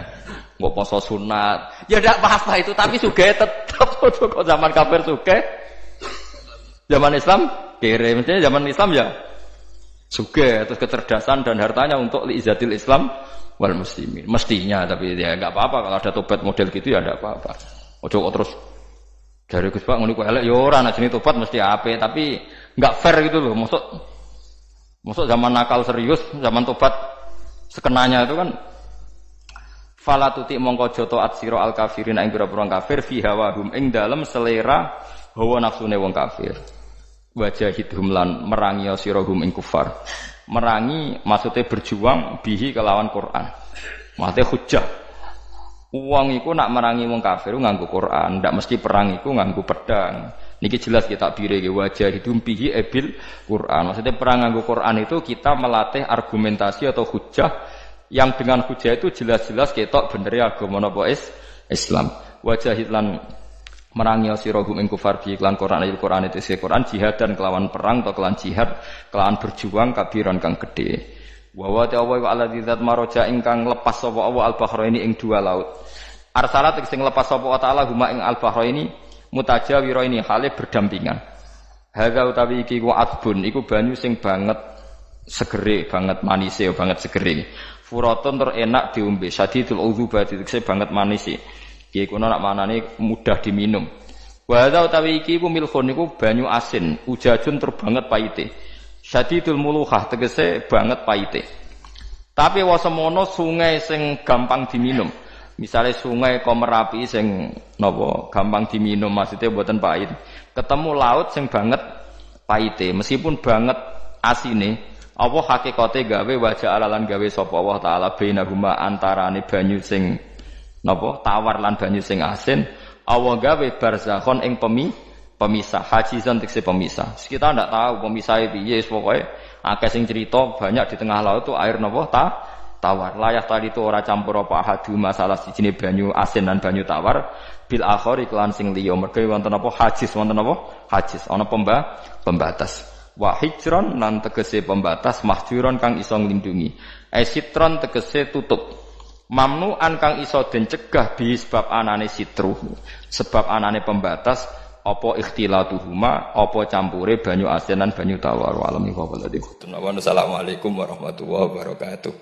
nggak poso sunat. Ya tidak apa-apa itu, tapi sugih tetap. Kok zaman kafir sugih, zaman Islam kere, mestinya zaman Islam ya sugih, terus kecerdasan dan hartanya untuk liizatil Islam wal muslimin. Mestinya, tapi ya nggak apa-apa kalau ada tobat model gitu ya nggak apa-apa. Ojo kok terus dari Gus Pak ngono ku elek ya ora, nek jenenge tobat mesti apik, tapi nggak fair gitu loh. Maksud zaman nakal serius, zaman tobat sekenanya itu kan fala tuti mongko joto atsira al kafirin ing pira-pira kafir fi hawahum ing dalem selera hawa nafsune wong kafir. Wajahidhum lan merangi sirahum ing kufar. Merangi maksudnya berjuang bihi kelawan Quran. Maksudnya hujjah. Uang iku nak merangi wong kafir nganggo Quran, ndak mesti perang iku nganggo pedang. Niki jelas kita bire ge wajahidhum bihi ebil Quran. Maksudnya perang nganggo Quran itu kita melatih argumentasi atau hujjah yang dengan hujjah itu jelas-jelas ketok bener agama napa Islam. Wajahid lan merangi sirahum ing kufar bi iklan Quran ayat Quran itu Quran jihad dan kelawan perang atau kelawan jihad kelawan berjuang kabiran kang gede. Wa wa ta'ala wa alladzi zat maraja ingkang lepas sapa Allah al-bahraini ing dua laut. Arsalat sing lepas sapa ta'ala huma ing al-bahraini mutajawiraini hale berdampingan. Hadza utawi iki ku adbun iku banyu sing banget segere, banget manise, banget segere. Furatun tur enak diombe, sadidul udzubati tekse banget manise. Iki kono nak manane mudah diminum. Wa hadza utawi iki ku milkhun iku banyu asin, ujajun tur banget paite. Syadidul muluhah tegese banget paite. Tapi wasemono sungai sing gampang diminum. Misalnya sungai Komerapi sing napa gampang diminum maksudnya mboten pahit. Ketemu laut sing banget paite, meskipun banget asine, apa hakikate gawe wajah alalan gawe sapa Allah taala bainahuma antarane banyu sing napa tawar lan banyu sing asin, Allah gawe barzakhon ing pemisah, hajizan tekse pemisah. Kita ndak tahu pemisahnya piye, pokoke akeh sing cerita banyak di tengah laut itu air napa tawar. Layah tadi itu ora campur apa hadu masalah sijine banyu asin dan banyu tawar bil akhir iklan sing liya mergo wonten apa hajiz, wonten apa hajiz ana pembatas. Wa hijron lan tegese pembatas mahjuron kang iso nglindungi. Sitron tegese tutup. Mamnu'an kang iso den cegah bi sebab anane sitru. Sebab anane pembatas apa ikhtilatuhuma apa campure banyu asin lan banyu tawar. Wa alami wa Assalamualaikum warahmatullahi wabarakatuh.